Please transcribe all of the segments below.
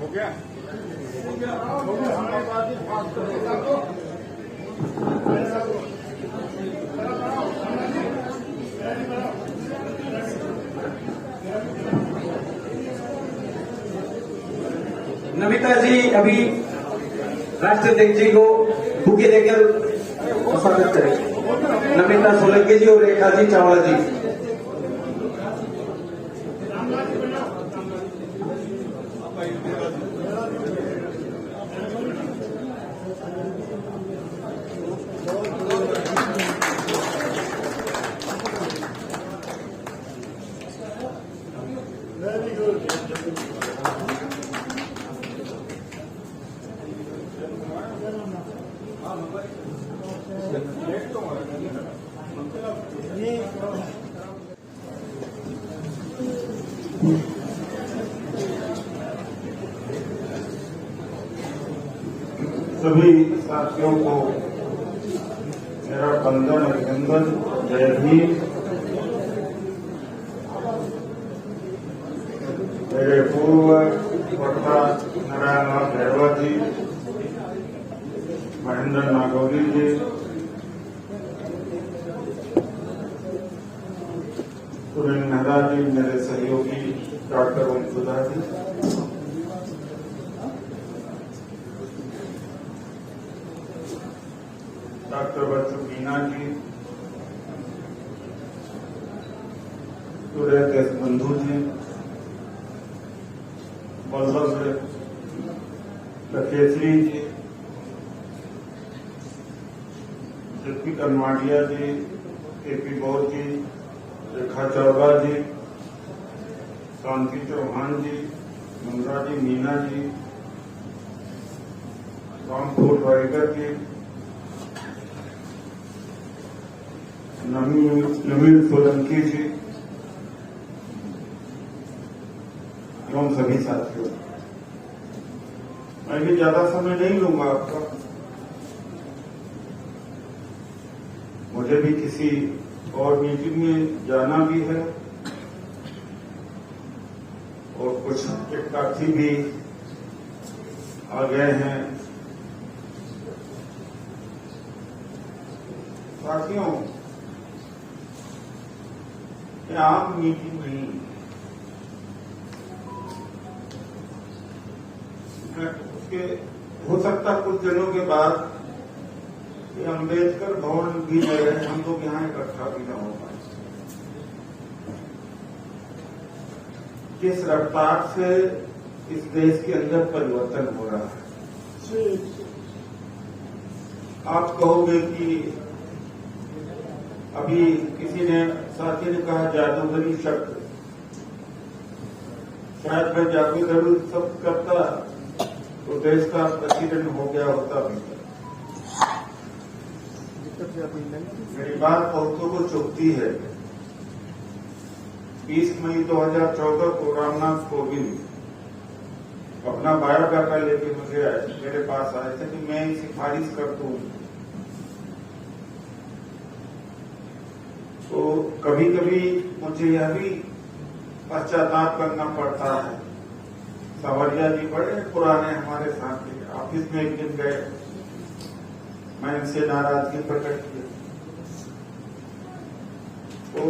हो गया नमिता जी अभी राष्ट्राध्यक्ष जी को बुके देकर स्वागत करें। नमिता सोलंकी जी और रेखा जी चावला जी। सभी साथियों को मेरा वंदन अभिनंदन जय भीम। मेरे पूर्व वक्ता नारायण भैरवा जी, महेंद्र नागौरी जी, सुरेंद्र मेहरा जी, मेरे सहयोगी डॉक्टर वंशुधा जी, डॉक्टर बच्चू मीना जी, सूर्य देश बंधु जी, बल्लभ लखेसरी जी, जगपी कनवाडिया जी, केपी गौर जी, रेखा चौबा जी, शांति चौहान जी, मुंद्रा जी, मीना जी, रामपुर वाइकर जी, नवीन सोलंकी जी एवं सभी साथियों, मैं भी ज्यादा समय नहीं लूंगा आपका। मुझे भी किसी और मीटिंग में जाना भी है और कुछ साथी भी आ गए हैं। साथियों, ये आम मीटिंग नहीं, उसके हो सकता कुछ दिनों के बाद ये अम्बेडकर भवन भी ले रहे, हम लोग यहाँ इकट्ठा भी न हो पाए। किस रफ्तार से इस देश के अंदर परिवर्तन हो रहा है। आप कहोगे कि अभी किसी ने साथी ने कहा जादूगरी शब्द, शायद मैं जादूगरी शब्द करता तो देश का प्रेसिडेंट हो गया होता भी। मेरी बात बहुतों को चुभती है। 20 मई 2014 को रामनाथ कोविंद अपना बायोडाटा लेके मेरे पास आए थे कि मैं सिफारिश कर दूं। तो कभी कभी मुझे यह भी पश्चाताप करना पड़ता है। सावरिया जी बड़े पुराने हमारे साथ थे, ऑफिस में एक दिन गए, मैं इनसे नाराजगी प्रकट की तो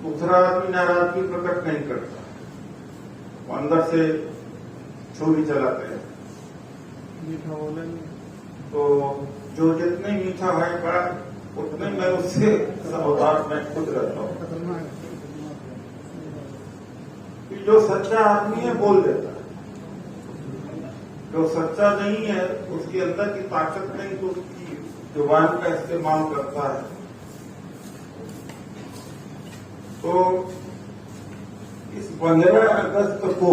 दूसरा आदमी नाराजगी प्रकट नहीं करता, वो अंदर से छुरी चलाते हैं। मीठा बोले तो जो जितने मीठा भाई उतने मैं उससे सौदार में खुद रहता हूँ। जो सच्चा आदमी है बोल देता है, जो सच्चा नहीं है उसके अंदर की ताकत नहीं तो उसकी जुबान का इस्तेमाल करता है। तो इस 15 अगस्त को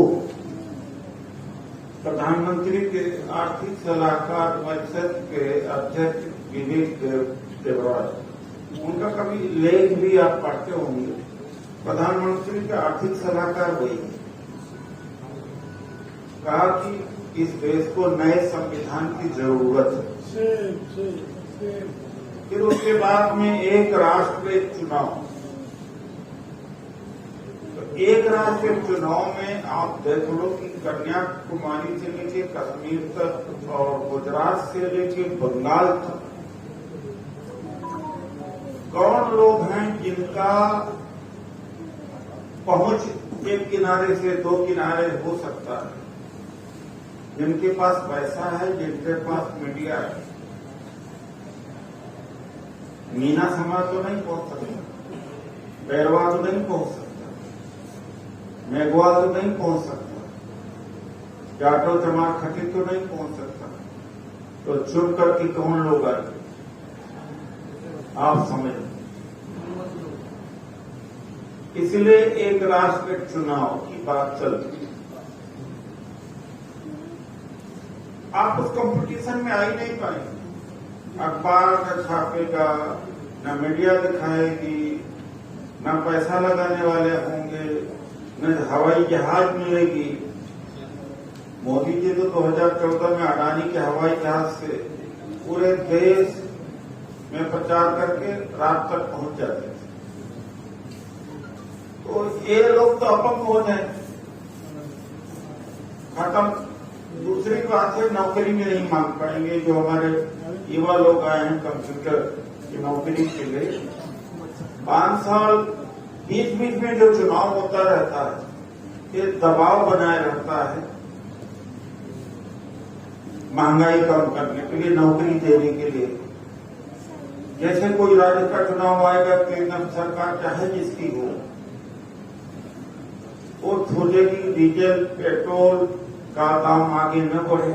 प्रधानमंत्री के आर्थिक सलाहकार परिषद के अध्यक्ष विवेक देवराज, उनका कभी लेख भी आप पढ़ते होंगे। प्रधानमंत्री के आर्थिक सलाहकार वही कहा कि इस देश को नए संविधान की जरूरत है। फिर उसके बाद में एक राष्ट्र एक चुनाव, तो एक राज्य के चुनाव में आप देख लो कि कन्याकुमारी से लेके कश्मीर तक और गुजरात से लेके बंगाल तक कौन लोग हैं जिनका पहुंच एक किनारे से दो किनारे हो सकता है, जिनके पास पैसा है, जिनके पास मीडिया है। मीना समाज तो नहीं पहुंच सकता, बैरवा तो नहीं पहुंच सकता, मेघवाल तो नहीं पहुंच सकता, जाटो जमा खटिक तो नहीं पहुंच सकता। तो चुन करके कौन लोग आए आप समझ। इसलिए एक राष्ट्र के चुनाव की बात चलती है। आप उस कंपटीशन में आ ही नहीं पाएंगे। अखबार न छापेगा, न मीडिया दिखाएगी, न पैसा लगाने वाले होंगे, न हवाई जहाज मिलेगी। मोदी जी तो 2014 में अडानी के हवाई जहाज से पूरे देश में प्रचार करके रात तक पहुंच जाते थे। तो ये लोग तो अपंग हो जाए, खत्म। दूसरी बात है, नौकरी में नहीं मांग पाएंगे। जो हमारे युवा लोग आए हैं कंप्यूटर की नौकरी के लिए, 5 साल बीच बीच में जो चुनाव होता रहता है, ये दबाव बनाए रहता है महंगाई कम करने के लिए, नौकरी देने के लिए। जैसे कोई राज्य का चुनाव आएगा, केंद्र सरकार चाहे जिसकी हो, वो खोजेगी डीजल पेट्रोल का दाम आगे न बढ़े,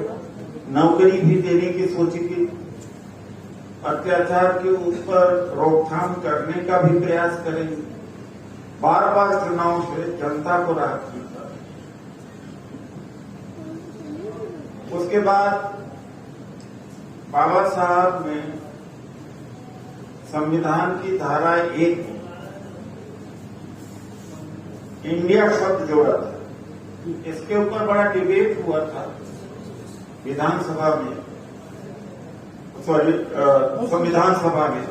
नौकरी भी देने की सोचेगी, अत्याचार के ऊपर रोकथाम करने का भी प्रयास करेंगे। बार बार चुनाव से जनता को राहत मिलता है। उसके बाद बाबा साहब ने संविधान की धारा 1 में इंडिया शब्द जोड़ा था। इसके ऊपर बड़ा डिबेट हुआ था विधानसभा में, संविधान सभा में।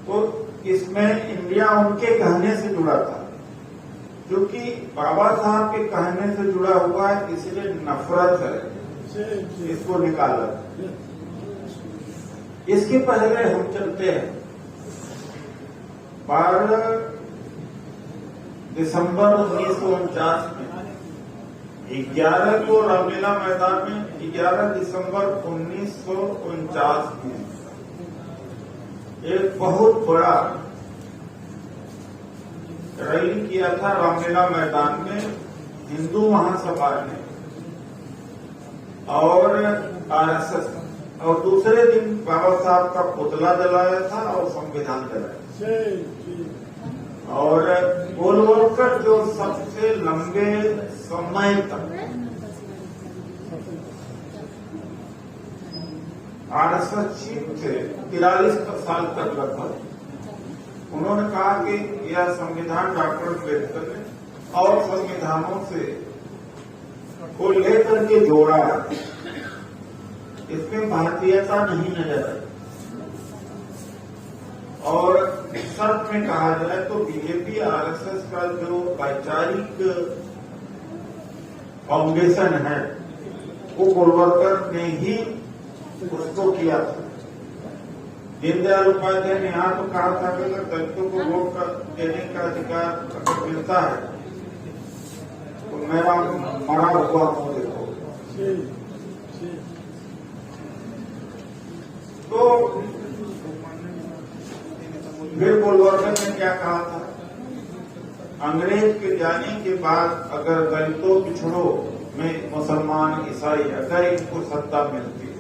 तो इसमें इंडिया उनके कहने से जुड़ा था, क्योंकि बाबा साहब के कहने से जुड़ा हुआ है, इसलिए नफरत है, इसको निकाला। इसके पहले हम चलते हैं 12 दिसंबर 1949 में 11 को रामलीला मैदान में 11 दिसंबर 1949 में एक बहुत बड़ा रैली किया था रामलीला मैदान में हिंदू महासभा ने और आरएसएस, और दूसरे दिन बाबा साहब का पुतला जलाया था और संविधान जलाया। और गोलवलकर जो सबसे लंबे समय तक आरएसएस चीफ थे, 43 साल तक लगभग, उन्होंने कहा कि यह संविधान डॉक्टर अम्बेडकर ने और संविधानों से को लेकर के जोड़ा है, इसमें भारतीयता नहीं नजर आई। और शर्त में कहा जाए तो बीजेपी आरएसएस का जो वैचारिक फाउंडेशन है, वो गोलवलकर ने ही उसको किया था। दीनदयाल उपाध्याय ने यहाँ तो कहा था कि अगर दलितों को वोट देने का अधिकार अगर मिलता है तो मेरा मरा हुआ हो देखो। तो फिर गोलवलकर ने क्या कहा था, अंग्रेज के जाने के बाद अगर दलितों पिछड़ों में मुसलमान ईसाई अगर इनको सत्ता मिलती है,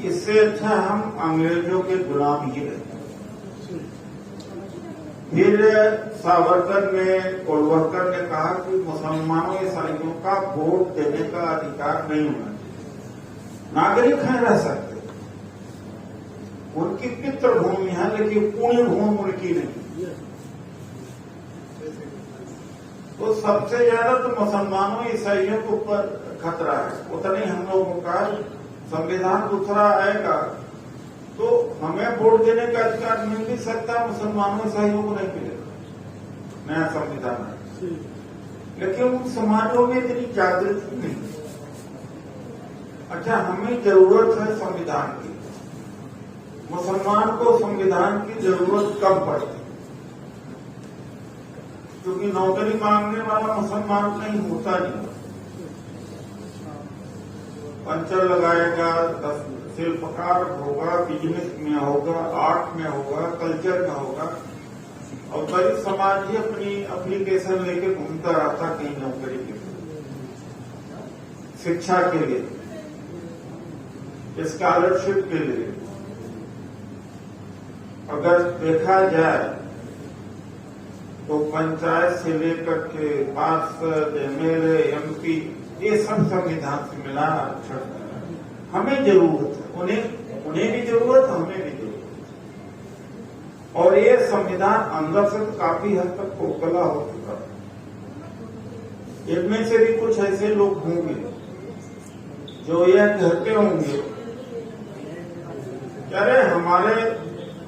इससे अच्छा हम अंग्रेजों के गुलाम ही रहे। फिर सावरकर ने, गोलवलकर ने कहा कि मुसलमानों ईसाइयों का वोट देने का अधिकार नहीं होना चाहिए, नागरिक हैं रह सकते, उनकी पितृभूमि है लेकिन पुण्य भूमि उनकी नहीं। तो सबसे ज्यादा तो मुसलमानों ईसाइयों के ऊपर खतरा है, उतना ही हम लोगों का संविधान दूसरा आएगा तो हमें वोट देने का अधिकार मिल भी सकता है, मुसलमानों ईसाइयों को नहीं मिलेगा। नया संविधान है, लेकिन उन समाजों में इतनी जागृति नहीं। अच्छा, हमें जरूरत है संविधान की, मुसलमान को संविधान की जरूरत कम पड़ती, क्योंकि नौकरी मांगने वाला मुसलमान कहीं होता नहीं। पंचर लगाएगा, शिल्पकार होगा, बिजनेस में होगा, आर्ट में होगा, कल्चर में होगा, और गरीब समाज ही अपनी एप्लीकेशन लेके घूमता रहता कहीं नौकरी के लिए, शिक्षा के लिए, स्कॉलरशिप के लिए। अगर देखा जाए तो पंचायत से लेकर के पार्षद, एमएलए, एमपी, ये सब संविधान से मिला आरक्षण। हमें जरूरत है, उन्हें भी जरूरत है, हमें भी जरूरत है। और ये संविधान अंदर से तो काफी हद तक खोखला हो चुका है। इनमें से भी कुछ ऐसे लोग होंगे जो यह कहते होंगे, अरे हमारे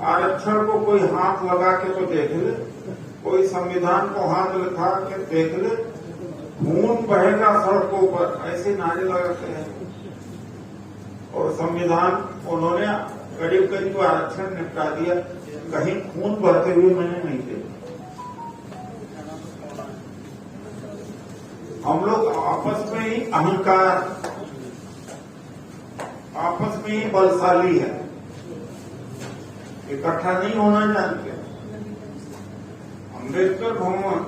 आरक्षण को कोई हाथ लगा के तो देख ले, कोई संविधान को हाथ लिखा के देख ले, खून बहेगा सड़कों पर, ऐसे नारे लगाते हैं। और संविधान उन्होंने करीब करीब आरक्षण निपटा दिया, कहीं खून बहते हुए मैंने नहीं देखा। हम लोग आपस में ही अहंकार, आपस में ही बलशाली है, इकट्ठा नहीं होना जानते। अम्बेडकर भवन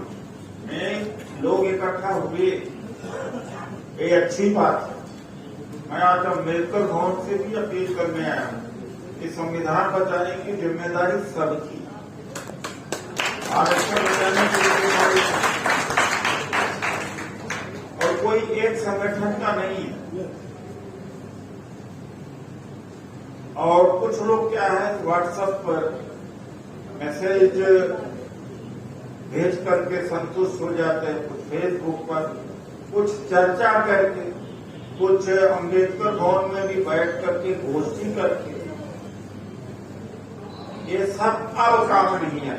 में लोग इकट्ठा हुए, ये अच्छी बात है। मैं आज अम्बेडकर भवन से भी अपील करने आया हूं कि संविधान बचाने की जिम्मेदारी सबकी, आरक्षण बचाने की जिम्मेदारी और कोई एक संगठन का नहीं है। और कुछ लोग क्या है, व्हाट्सएप पर मैसेज भेज करके संतुष्ट हो जाते हैं, कुछ फेसबुक पर, कुछ चर्चा करके, कुछ अम्बेडकर भवन में भी बैठ करके गोष्ठी करके। ये सब अब काम नहीं है।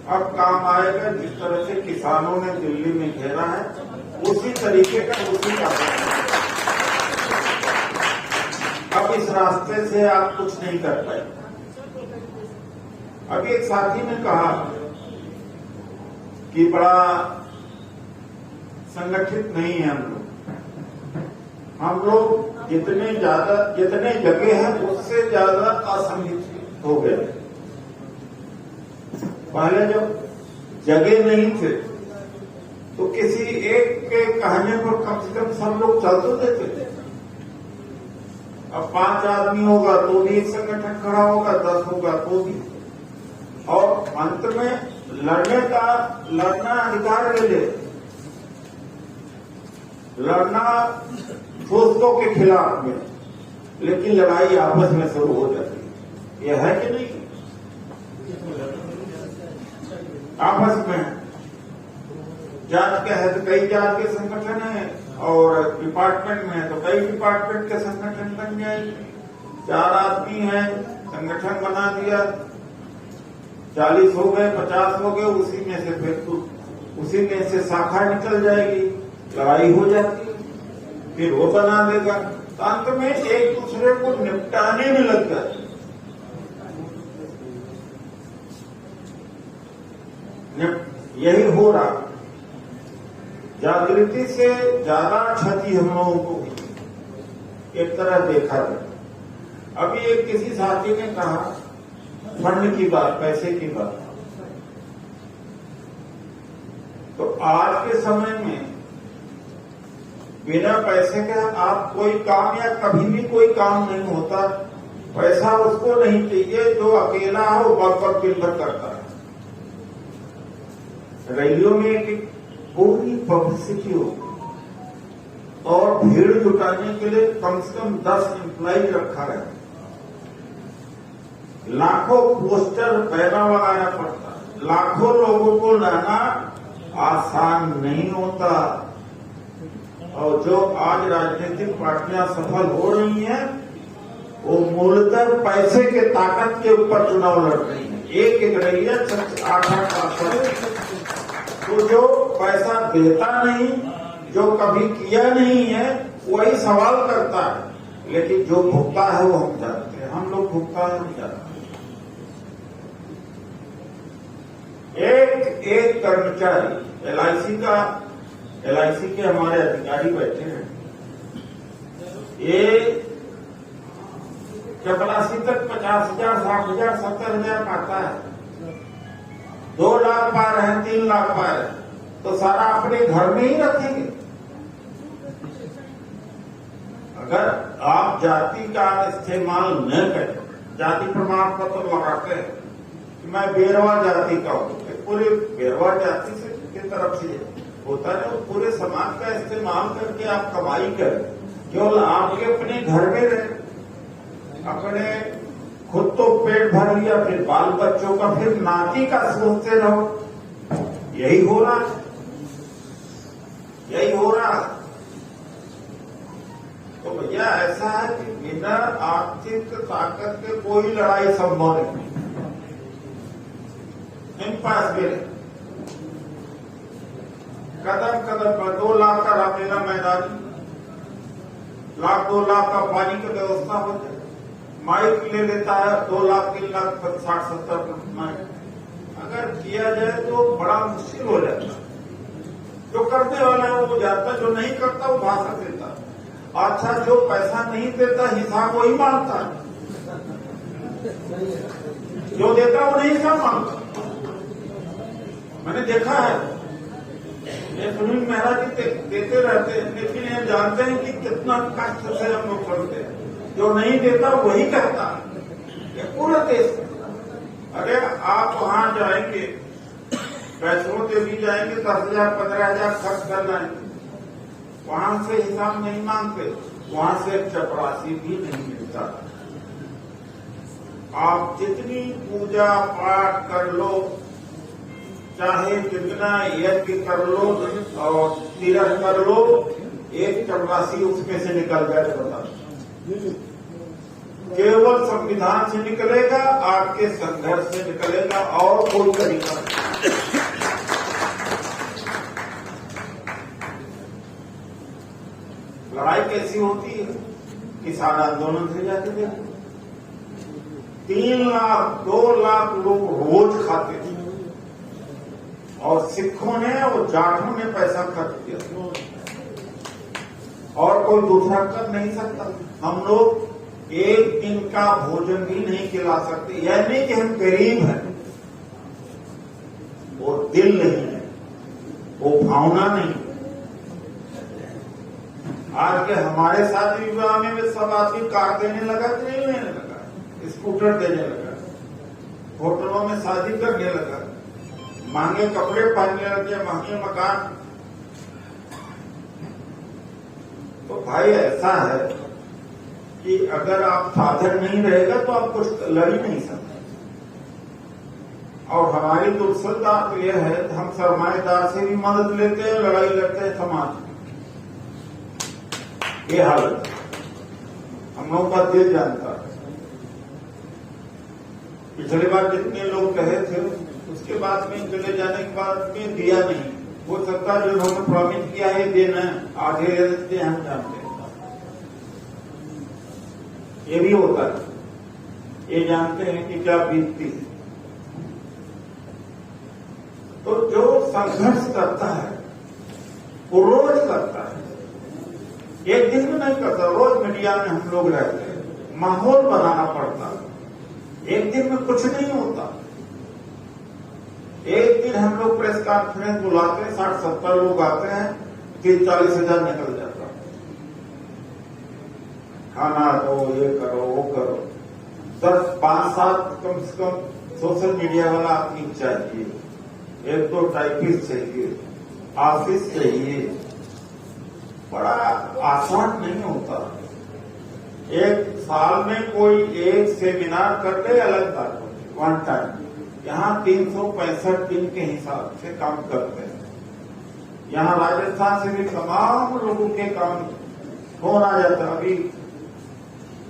अब काम आएगा जिस तरह से किसानों ने दिल्ली में घेरा है, उसी तरीके का उसी का। अब इस रास्ते से आप कुछ नहीं कर पाए। अभी एक साथी ने कहा कि बड़ा संगठित नहीं है हम लोग जितने जगह हैं उससे ज्यादा असंगठित हो गए। पहले जब जगह नहीं थे तो किसी एक के कहने पर कम से कम सब लोग चल तो देते थे। अब 5 आदमी होगा तो भी एक संगठन खड़ा होगा, 10 होगा तो भी। और अंत में लड़ना अधिकार ले ले, लड़ना दोस्तों के खिलाफ में, लेकिन लड़ाई आपस में शुरू हो जाती है। यह है कि नहीं? आपस में जात के है तो कई जात के संगठन है, और डिपार्टमेंट में है तो कई डिपार्टमेंट के संगठन बन जाएंगे। 4 आदमी हैं, संगठन बना दिया, 40 हो गए, 50 हो गए, उसी में से फिर उसी में से शाखा निकल जाएगी, लड़ाई हो जाती है, फिर वो बना देगा। तो अंत में एक दूसरे को निपटाने में लगता है। यही हो रहा। जागृति से ज्यादा क्षति हम लोगों को हुई, एक तरह देखा जाए। अभी एक किसी साथी ने कहा फंड की बात, पैसे की बात, तो आज के समय में बिना पैसे के आप कोई काम या कभी भी कोई काम नहीं होता। पैसा उसको नहीं चाहिए जो अकेला हो, बर्फर बिल्डर करता है। रैलियों में एक पूरी पब्लिसिटी हो और भीड़ जुटाने के लिए कम से कम 10 एम्प्लॉय रखा है। लाखों पोस्टर बैनर लगाना पड़ता है, लाखों लोगों को लाना आसान नहीं होता। और जो आज राजनीतिक पार्टियां सफल हो रही हैं, वो मूलतः पैसे के ताकत के ऊपर चुनाव लड़ रही हैं। एक एक रैया 8-8 लाख। तो जो पैसा देता नहीं, जो कभी किया नहीं है, वही सवाल करता है, लेकिन जो भुगता है वो हम जानते हैं। हम लोग भुगता है, हम जानते हैं। एक कर्मचारी एलआईसी के हमारे अधिकारी बैठे हैं, ये चपरासी तक 50,000, 60,000, 70,000 पाता है। 2 लाख पा रहे हैं, 3 लाख पा रहे हैं, तो सारा अपने घर में ही रखेंगे। अगर आप जाति का इस्तेमाल न करें, जाति प्रमाण पत्र लगाते हैं कि मैं बेरवा जाति का हूं, पूरे बेरवा जाति से की तरफ से होता है, पूरे समाज का इस्तेमाल करके आप कमाई करें, केवल आपके अपने घर में रहे, अपने खुद तो पेट भर लिया, फिर बाल बच्चों का, फिर नाती का सोचते रहो। यही हो रहा है, यही हो रहा है। तो भैया ऐसा है कि बिना आर्थिक ताकत के कोई लड़ाई संभव नहीं। इन पास भी कदम कदम पर 2 लाख का रामलीला मैदान, 1-2 लाख का पानी की व्यवस्था हो जाए। माइक ले लेता है 2 लाख, 3 लाख, 60-70 माइक। अगर किया जाए तो बड़ा मुश्किल हो जाता है। जो करने वाला है वो जाता, जो नहीं करता वो भाषण देता। अच्छा, जो पैसा नहीं देता हिसाब वही मांगता है, जो देता वो नहीं हिसाब मांगता। मैंने देखा है, ये सुनील मेहरा जी देते रहते हैं, लेकिन ये जानते हैं कि कितना कष्ट से हम लोग करते हैं। जो नहीं देता वही कहता है। ये पूरा देश, अरे आप वहां जाएंगे, पैसों से भी जाएंगे, 10,000, 15,000 खर्च कर जाएंगे, वहां से हिसाब नहीं मांगते, वहां से चपरासी भी नहीं मिलता। आप जितनी पूजा पाठ कर लो, चाहे जितना यज्ञ कर लो और तीर्थ कर लो, एक चपरासी उसमें से निकल जाए तो बता। केवल संविधान से निकलेगा, आपके संघर्ष से निकलेगा, और कोई तरीका नहीं। लड़ाई कैसी होती है? किसान आंदोलन से जाके देखो, 3 लाख 2 लाख लोग रोज खाते थे, और सिखों ने और जाटों ने पैसा खर्च किया, और कोई दूसरा कर नहीं सकता। हम लोग एक दिन का भोजन भी नहीं खिला सकते। यह नहीं कि हम गरीब हैं, वो दिल नहीं है, वो भावना नहीं। आज के हमारे शादी विवाह में भी सब आदमी कार देने लगा, नहीं लेने लगा, स्कूटर देने लगा, होटलों में शादी करने लगा, महंगे कपड़े पहनने लगे, महंगे मकान। तो भाई ऐसा है कि अगर आप साधन नहीं रहेगा तो आप कुछ लड़ ही नहीं सकते। और हमारी दुर्सलता तो यह है कि हम सरमाएदार से भी मदद लेते हैं, लड़ाई लड़ते हैं समाज में। ये हालत हम लोगों का दिल जानता है। पिछली बार जितने लोग कहे थे, उसके बाद में चले जाने के बाद में दिया नहीं। वो सकता जो उन्होंने प्रॉमिस किया है देना, आधे देते हम जानते हैं। ये भी होता है, ये जानते हैं कि क्या बीतती है। तो जो संघर्ष करता है वो रोज करता है, एक दिन में नहीं करता। रोज मीडिया में हम लोग रहते हैं, माहौल बनाना पड़ता है। एक दिन में कुछ नहीं होता। एक दिन हम लोग प्रेस कॉन्फ्रेंस बुलाते हैं, 60-70 लोग आते हैं, 30-40 हजार निकल जाता है। खाना दो, ये करो, वो करो। 5-7 कम से कम सोशल मीडिया वाला आदमी चाहिए, 1-2 टाइपिस्ट चाहिए, ऑफिस चाहिए। बड़ा आसान नहीं होता। एक साल में कोई एक सेमिनार कर ले, अलग बात होती, वन टाइम। यहाँ 365 दिन के हिसाब से काम करते हैं। यहाँ राजस्थान से भी तमाम लोगों के काम फोन आ जाता है। अभी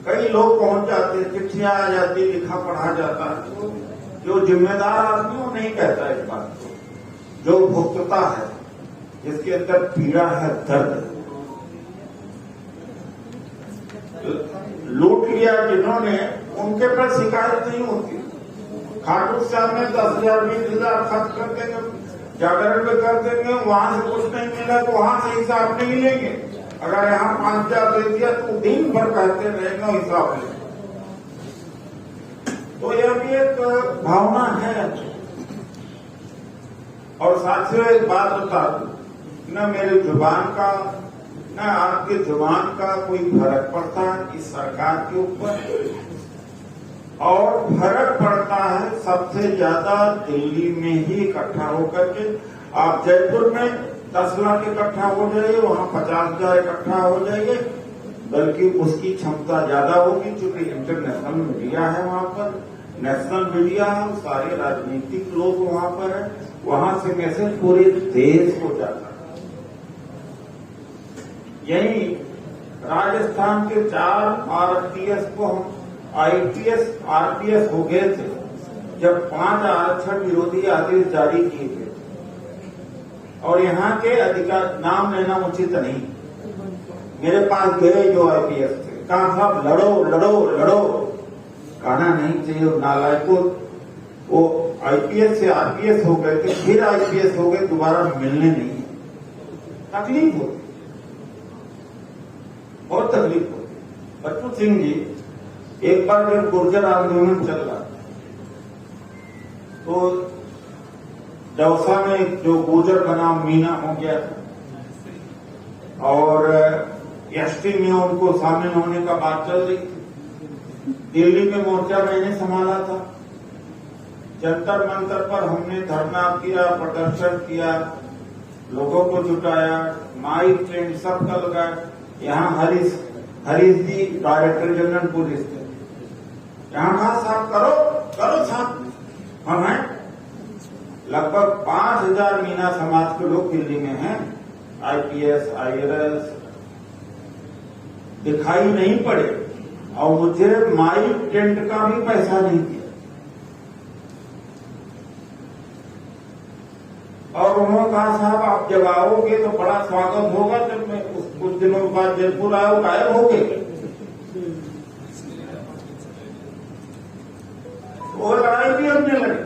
कई लोग पहुंच जाते हैं, चिट्ठियां आ जाती, लिखा पढ़ा जाता है। तो जो जिम्मेदार आदमी वो नहीं कहता इस बात को, जो भुगतता है, जिसके अंदर पीड़ा है, दर्द। लूट लिया जिन्होंने, उनके पर शिकायत नहीं होती। खाटू श्याम में 10,000 20,000 खर्च कर देंगे, जागरण में कर देंगे, वहां से कुछ नहीं मिला तो वहां से हिसाब नहीं लेंगे। अगर यहाँ 5,000 दे दिया तो दिन भर कहते रहेंगे हिसाब ले। तो यह भी एक भावना है। और साथियों एक बात बता दूं, न मेरे जुबान का न आपके जुबान का कोई फर्क पड़ता है इस सरकार के ऊपर, और फर्क पड़ता है सबसे ज्यादा दिल्ली में ही इकट्ठा होकर के। आप जयपुर में 10 लाख इकट्ठा हो जाइए, वहां 50,000 इकट्ठा हो जाइए, बल्कि उसकी क्षमता ज्यादा होगी, क्योंकि इंटरनेशनल मीडिया है वहां पर, नेशनल मीडिया है, सारे राजनीतिक लोग वहां पर है, वहां से मैसेज पूरे देश को जाता है। यही राजस्थान के 4 आरपीएस को हम आईपीएस आरपीएस हो गए थे जब 5 आरक्षण विरोधी आदेश जारी किए थे। और यहाँ के अधिकार, नाम लेना उचित नहीं, मेरे पास गए जो आईपीएस थे, कहा साहब लड़ो लड़ो लड़ो, कहना नहीं चाहिए नालायकों। वो आईपीएस से आरपीएस हो गए थे, फिर आईपीएस हो गए, दोबारा मिलने नहीं। तकलीफ होती, बहुत तकलीफ होती। बच्चू सिंह जी, एक बार जब गुर्जर आंदोलन चल रहा तो दौसा में जो गुर्जर बनाम मीना हो गया था और एसटी में उनको शामिल होने का बात चल रही थी। दिल्ली में मोर्चा मैंने संभाला था, जंतर मंतर पर हमने धरना किया, प्रदर्शन किया, लोगों को जुटाया, माइक ट्रेन सबका लगाया। यहाँ हरीश जी डायरेक्टर जनरल पुलिस थे, यहाँ कहा साहब करो करो साहब, हम हैं लगभग 5,000 मीना समाज के लोग दिल्ली में हैं, आईपीएस आईएएस दिखाई नहीं पड़े, और मुझे माइक टेंट का भी पैसा नहीं दिया। और उन्होंने कहा साहब आप जब आओगे तो बड़ा स्वागत होगा। जब मैं कुछ दिनों बाद जयपुर आया, गायब हो गए। वो लड़ाई भी हमने लड़ी।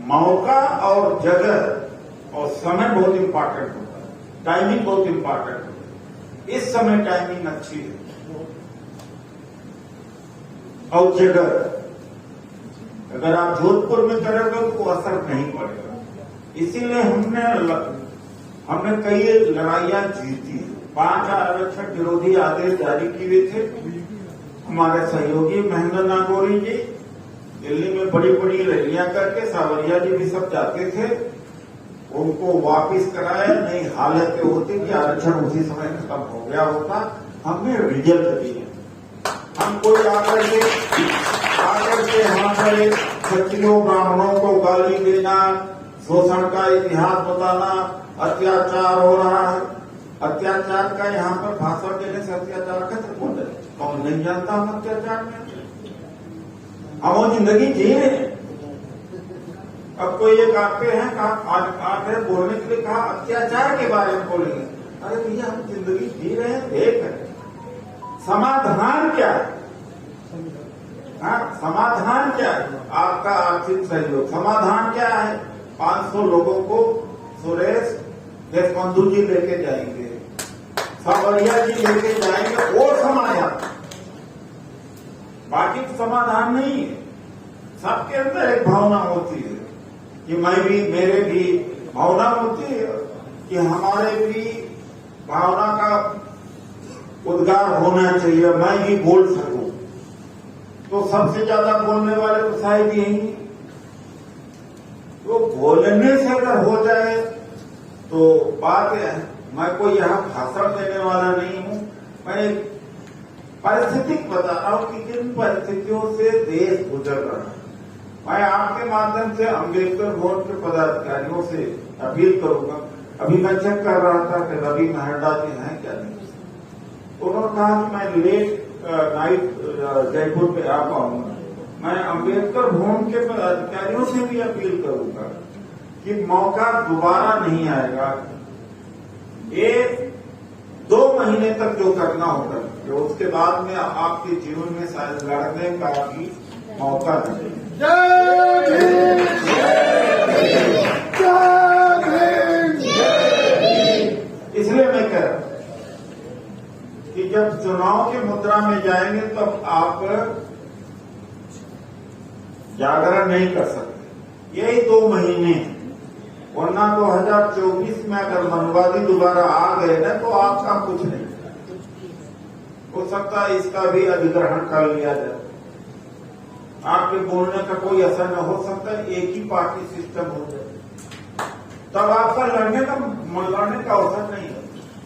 मौका और जगह और समय बहुत इंपॉर्टेंट होता है, टाइमिंग बहुत इंपॉर्टेंट होता है। इस समय टाइमिंग अच्छी है और जगह, अगर आप जोधपुर में करोगे तो असर नहीं पड़ेगा। इसीलिए हमने कई लड़ाइयां जीती। 5 आरक्षण विरोधी आदेश जारी किए थे। हमारे सहयोगी महेंद्र नागौरी जी दिल्ली में बड़ी बड़ी रैलियां करके, सावरिया जी भी सब जाते थे, उनको वापिस कराया। नहीं हालत होती कि आरक्षण उसी समय खत्म हो गया होता। हमने रिजल्ट दिए। हम कोई आकर के हमारे क्षत्रियों ब्राह्मणों को गाली देना, शोषण का इतिहास बताना, अत्याचार हो रहा है, अत्याचार का यहाँ पर भाषण देने से अत्याचार खत्म हो जाए। कौन नहीं जानता हम अत्याचार में, हम वो जिंदगी जी रहे हैं। अब कोई एक आते हैं आते बोलने के लिए कहा अत्याचार के बारे में बोलेंगे। अरे भैया हम जिंदगी जी रहे हैं, देख रहे। समाधान क्या है? हाँ, समाधान क्या है? आपका आर्थिक सहयोग। समाधान क्या है? 500 लोगों को सुरेश देशबंधु जी लेके जाएंगे, सावरिया जी लेके जाएंगे, वो समाधान। बाकी समाधान नहीं है। सबके अंदर एक भावना होती है कि मैं भी, मेरे भी भावना होती है कि हमारे भी भावना का उद्गार होना चाहिए, मैं भी बोल सकूं। तो सबसे ज्यादा बोलने वाले तो शायद यही। तो बोलने से अगर हो जाए तो बात है। मैं कोई यहाँ भाषण देने वाला नहीं हूं, मैं परिस्थिति बता रहा हूं कि किन परिस्थितियों से देश गुजर रहा है। मैं आपके माध्यम से अम्बेडकर भवन के पदाधिकारियों से अपील करूंगा। अभी मैं चेक कर रहा था कि रवि मेहता जी हैं क्या नहीं। उन्होंने कहा कि मैं लेट नाइट जयपुर पे आ पाऊंगा, मैं अम्बेडकर भवन के अधिकारियों से भी अपील करूंगा कि मौका दोबारा नहीं आएगा। ये 2 महीने तक जो करना होगा, जो उसके बाद में आपके जीवन में शायद लड़ने का भी मौका नहीं। इसलिए मैं कह रहा हूं कि जब चुनाव की मुद्रा में जाएंगे तो आप जागरण नहीं कर सकते। यही 2 महीने, वरना 2024 में अगर मनवादी दोबारा आ गए ना तो आपका कुछ नहीं हो सकता है, इसका भी अधिग्रहण कर लिया जाए। आपके बोलने का कोई असर न हो सकता, एक ही पार्टी सिस्टम हो जाए, तब आपका लड़ने का अवसर नहीं है।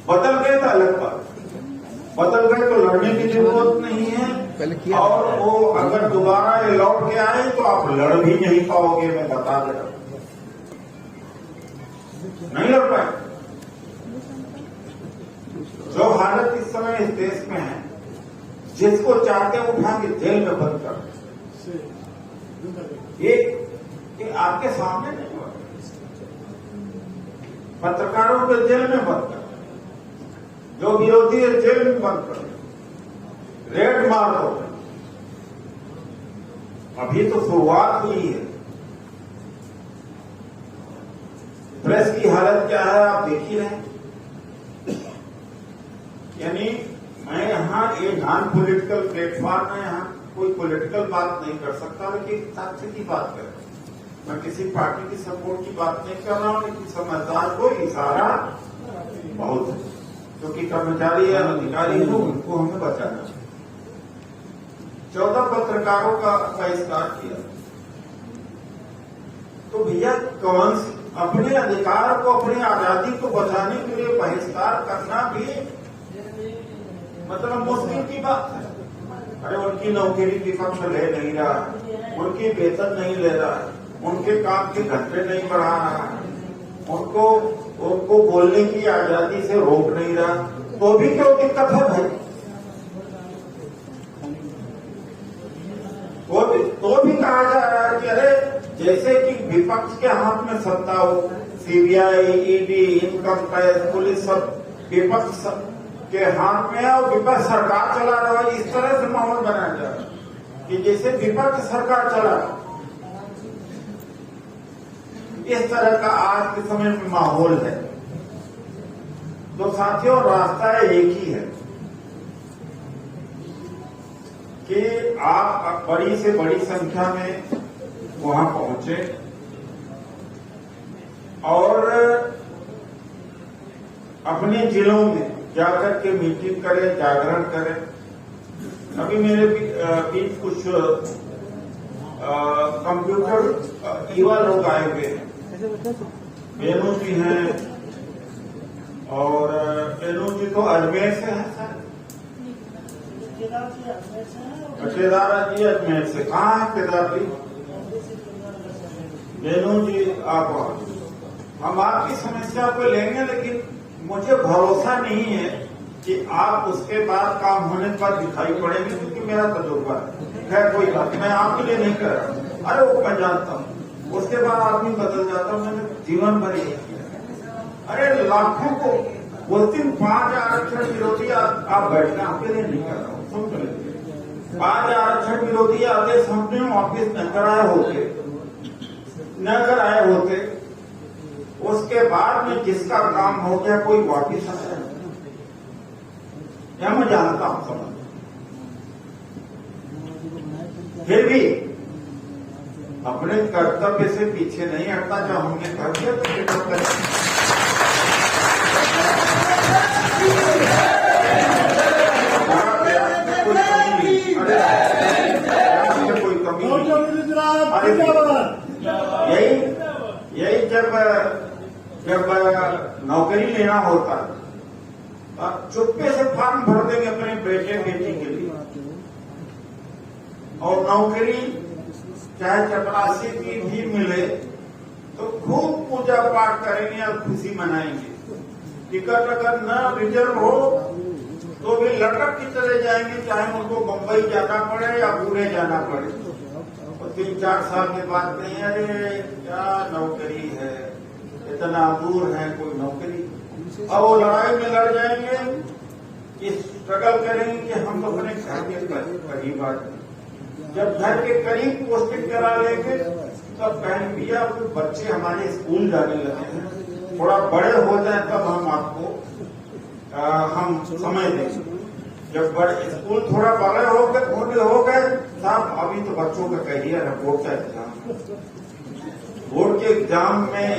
बदल गए तो अलग बात, बदल गए तो लड़ने की जरूरत नहीं है। और वो अगर दोबारा ये लौट के आए तो आप लड़ भी नहीं पाओगे, मैं बता दे रहा हूं, नहीं लड़ पाए। जो हालत इस समय इस देश में है, जिसको चाहते उठा के जेल में बंद कर, ये आपके सामने नहीं हुआ। पत्रकारों को जेल में बंद कर, जो विरोधी है जेल में बंद कर, रेड मार दो। अभी तो शुरुआत हुई है। प्रेस की हालत क्या है आप देख ही रहे हैं। यानी मैं यहाँ ये नॉन पॉलिटिकल प्लेटफॉर्म में यहाँ कोई पॉलिटिकल बात नहीं कर सकता, लेकिन तथ्य की बात कर रहा हूं। मैं किसी पार्टी की सपोर्ट की बात नहीं कर रहा हूं, लेकिन समझदार को इशारा बहुत है, क्योंकि कर्मचारी या अधिकारी हो उनको हमें बचाना चाहिए। 14 पत्रकारों का बहिष्कार किया, तो भैया कौन सी अपने अधिकार को, अपनी आजादी को बचाने के लिए बहिष्कार करना भी मतलब मुश्किल की बात है। अरे उनकी नौकरी विपक्ष ले नहीं रहा, उनकी वेतन नहीं ले रहा, उनके काम के घंटे नहीं बढ़ा रहा, उनको बोलने की आजादी से रोक नहीं रहा, तो भी क्यों दिक्कत है भाई? तो भी कहा जा रहा है कि अरे जैसे कि विपक्ष के हाथ में सत्ता हो, CBI, ED, income tax, police सब विपक्ष के हाथ में है और विपक्ष सरकार चला रहा है। इस तरह से माहौल बनाया जा रहा है कि जैसे विपक्ष सरकार चला रहा, इस तरह का आज के समय में माहौल है। तो साथियों, रास्ता एक ही है कि आप बड़ी से बड़ी संख्या में वहां पहुंचे और अपने जिलों में जाकर के मीटिंग करें, जागरण करें। अभी मेरे बीच कुछ कंप्यूटर युवा लोग आए हुए हैं, बेनू जी हैं और बेनू जी तो अजमेर से हैं सर, केदार जी अजमेर से। कहाँ है केदार जी? बेनू जी आप, हम आपकी समस्या को लेंगे, लेकिन मुझे भरोसा नहीं है कि आप उसके बाद काम होने के बाद दिखाई पड़ेंगे, क्योंकि मेरा तजुर्बा है। खैर कोई बात, मैं आपके लिए नहीं कर रहा। अरे वो मैं जानता हूँ, उसके बाद आदमी बदल जाता। मैंने जीवन भर यही किया। अरे लाखों को उस दिन 5 आरक्षण विरोधी आप बैठना, आपके लिए नहीं कर रहा हूँ, सुन लीजिए। 5 आरक्षण विरोधी आदेश हमने वापिस न कराए होते, उसके बाद में जिसका काम हो गया कोई वापिस आया, यह मैं जानता हूं समझ। फिर भी अपने कर्तव्य से पीछे नहीं हटता। जब हमने कर दिया तो फिर कोई कमी नहीं। यही जब नौकरी लेना होता है, चुप्पे से फॉर्म भर देंगे अपने बेटे बेटी के लिए, और नौकरी चाहे चपरासी की भी मिले तो खूब पूजा पाठ करेंगे और खुशी मनाएंगे। टिकट अगर न रिजर्व हो तो भी लटक के चले जाएंगे, चाहे उनको बंबई जाना पड़े या पुणे जाना पड़े। 3-4 साल के बाद कहीं अरे क्या नौकरी है, इतना दूर है कोई नौकरी। अब वो लड़ाई में लड़ जाएंगे, स्ट्रगल करेंगे कि हम तो अपने घर के करीब आ जाए। जब घर के करीब पोस्टिंग करा लेंगे तब कहेंगे भैया बच्चे हमारे स्कूल जाने लगे हैं, थोड़ा बड़े हो जाए तब हम आपको हम समय देंगे। जब बड़े स्कूल थोड़ा बड़े हो गए साहब, अभी तो बच्चों का करियर है, बोर्ड का एग्जाम, बोर्ड के एग्जाम में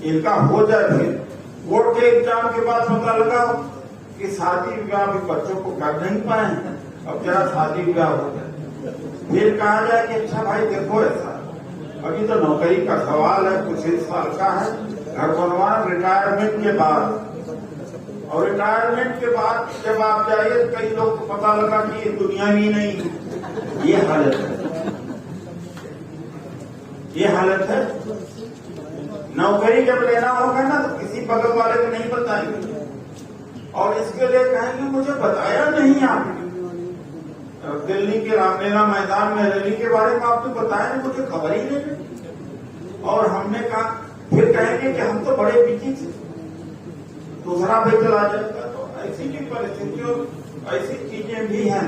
इनका हो जाए, फिर बोर्ड के एग्जाम के बाद पता लगा कि शादी ब्याह भी बच्चों को कर नहीं पाए, अब जरा शादी ब्याह हो जाए, फिर कहा जाए कि अच्छा भाई देखो ऐसा अभी तो नौकरी का सवाल है, कुछ ही साल का है, घर बनवाना रिटायरमेंट के बाद। और रिटायरमेंट के बाद जब आप जाइए कई लोग को पता लगा कि ये दुनिया ही नहीं, ये हालत है, ये हालत है। नौकरी जब लेना होगा ना तो किसी बगल वाले को नहीं बताएंगे, और इसके लिए कहेंगे मुझे बताया नहीं आपने। दिल्ली के रामलीला मैदान में रैली के बारे में आपने बताया नहीं, मुझे खबर ही नहीं। और हमने कहा, फिर कहेंगे कि हम तो बड़े बिजी थे, दूसरा भी चला जाएगा। तो ऐसी की परिस्थितियों, ऐसी चीजें भी हैं।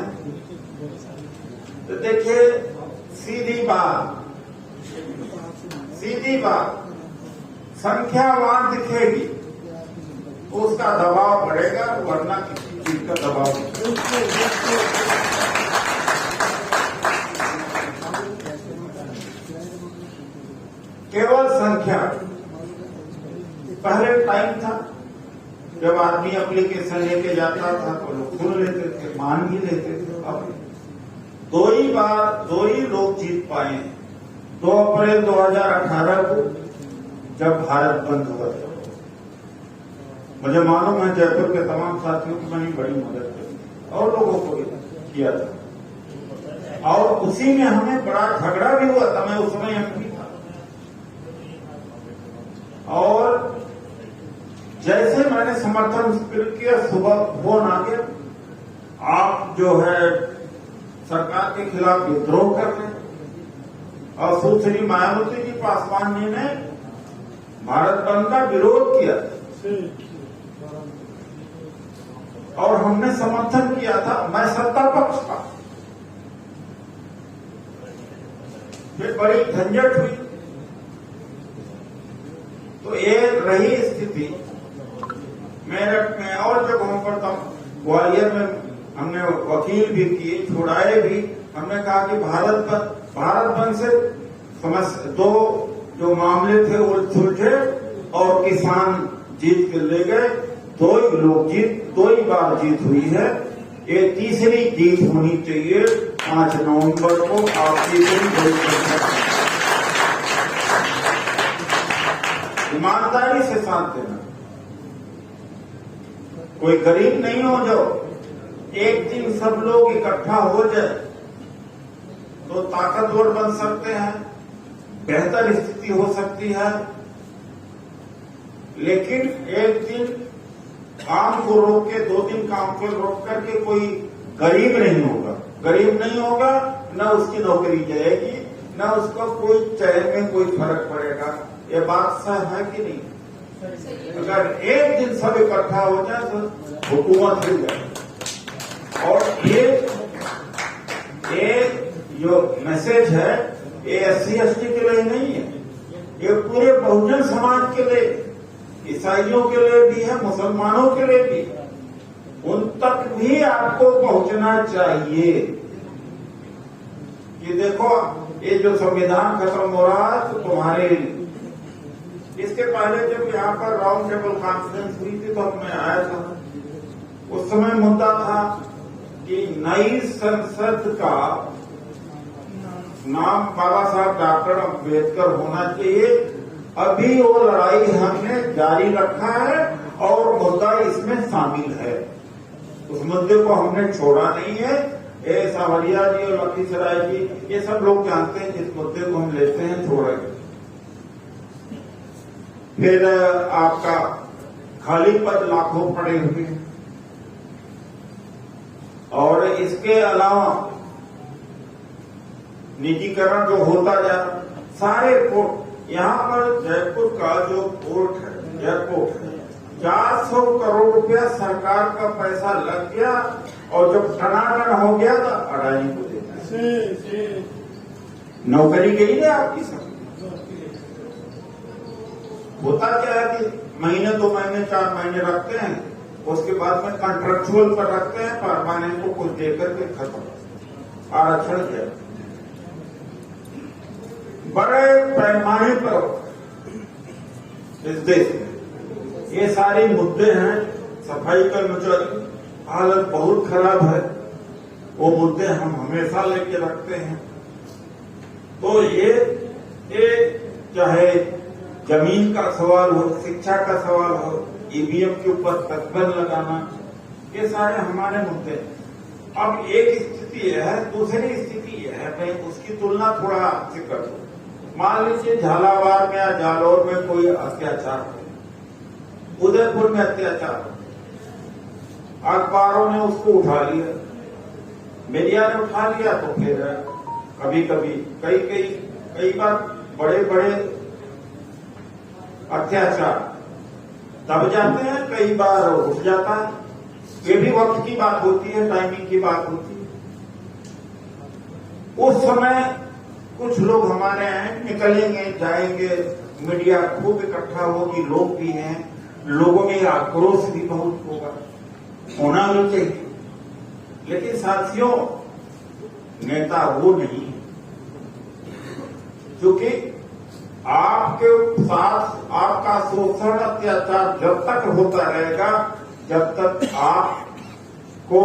तो देखिए सीधी बात संख्यावान दिखेगी तो उसका दबाव बढ़ेगा, वरना किसी चीज का दबाव नहीं। केवल संख्या। पहले टाइम था जब आदमी एप्लीकेशन लेके जाता था तो लोग सुन लेते थे, मान भी लेते थे। अब दो ही लोग जीत पाए। 2 अप्रैल 2018 को जब भारत बंद हुआ था, मुझे मालूम है जयपुर के तमाम साथियों की मैंने बड़ी मदद की और लोगों को भी किया था, और उसी में हमें बड़ा झगड़ा भी हुआ था। मैं उस समय एमपी था, और जैसे मैंने समर्थन किया, सुबह फोन आ गया, आप जो है सरकार के खिलाफ विद्रोह कर रहे। और सुश्री मायावती जी पासवान जी ने भारत बंद का विरोध किया और हमने समर्थन किया था। मैं सत्ता पक्ष था। फिर बड़ी झंझट हुई। तो ये रही स्थिति मेरठ में और जगहों पर। तब ग्वालियर में हमने वकील भी किए, छुड़ाए भी। हमने कहा कि भारत बंद से समस्या, 2 जो मामले थे वो सुलझे और किसान जीत के ले गए। 2 ही बार जीत हुई है, ये तीसरी जीत होनी चाहिए 5 नवंबर को। आपकी ईमानदारी से साथ देना, कोई गरीब नहीं हो जाओ। एक दिन सब लोग इकट्ठा हो जाए तो ताकतवर बन सकते हैं, बेहतर स्थिति हो सकती है। लेकिन एक दिन काम को रोक के, 2 दिन काम को रोक करके कोई गरीब नहीं होगा, न उसकी नौकरी जाएगी, न उसको कोई चेहरे में कोई फर्क पड़ेगा। ये बात सही है कि नहीं? अगर एक दिन सब इकट्ठा हो जाए तो हुकूमत हिल जाए। और ये जो मैसेज है ये SC/ST के लिए नहीं है, ये पूरे बहुजन समाज के लिए, ईसाइयों के लिए भी है, मुसलमानों के लिए भी। उन तक भी आपको पहुंचना चाहिए कि देखो ये जो संविधान खत्म हो रहा है तो तुम्हारे। इसके पहले जब यहाँ पर राउंड टेबल कॉन्फ्रेंस हुई थी तो मैं आया था। उस समय मुद्दा था कि नई संसद का नाम बाबा साहब डॉक्टर अम्बेडकर होना चाहिए। अभी वो लड़ाई हमने जारी रखा है और मुद्दा इसमें शामिल है। उस मुद्दे को हमने छोड़ा नहीं है। ये सावरिया जी और लखीसराय जी, ये सब लोग जानते हैं जिस मुद्दे को हम लेते हैं छोड़ेंगे। फिर आपका खाली पद लाखों पड़े हुए, और इसके अलावा निजीकरण जो होता जा रहा, सारे पोर्ट, यहाँ पर जयपुर का जो पोर्ट है, एयरपोर्ट है, 400 करोड़ रुपया सरकार का पैसा लग गया और जब टनाटन हो गया तो अडानी को देना। नौकरी गई ना आपकी सब। होता क्या है कि महीने 2 महीने 4 महीने रखते हैं, उसके बाद में कॉन्ट्रेक्चुअल पर रखते हैं, परमानेंट को कुछ देकर के खत्म, आरक्षण किया। बड़े पैमाने पर इस देश में ये सारे मुद्दे हैं। सफाई कर्मचारी हालत बहुत खराब है, वो मुद्दे हम हमेशा लेके रखते हैं। तो ये चाहे जमीन का सवाल हो, शिक्षा का सवाल हो, ईवीएम के ऊपर प्रतिबंध लगाना, ये सारे हमारे मुद्दे हैं। अब एक स्थिति है, दूसरी स्थिति है, मैं उसकी तुलना थोड़ा आपसे कर दूं। मान लीजिए झालावाड़ में या जालौर में कोई अत्याचार हो, उदयपुर में अत्याचार हो, अखबारों ने उसको उठा लिया, मीडिया ने उठा लिया, तो फिर कभी कभी कई बार बड़े बड़े अत्याचार दब जाते हैं, कई बार उठ जाता है। ये भी वक्त की बात होती है, टाइमिंग की बात होती है। उस समय कुछ लोग हमारे हैं, निकलेंगे जाएंगे, मीडिया खूब इकट्ठा होगी, लोग भी हैं, लोगों में आक्रोश भी बहुत होगा, होना भी चाहिए। लेकिन साथियों, नेता वो नहीं है, क्योंकि आपके साथ आपका शोषण अत्याचार जब तक होता रहेगा, जब तक आपको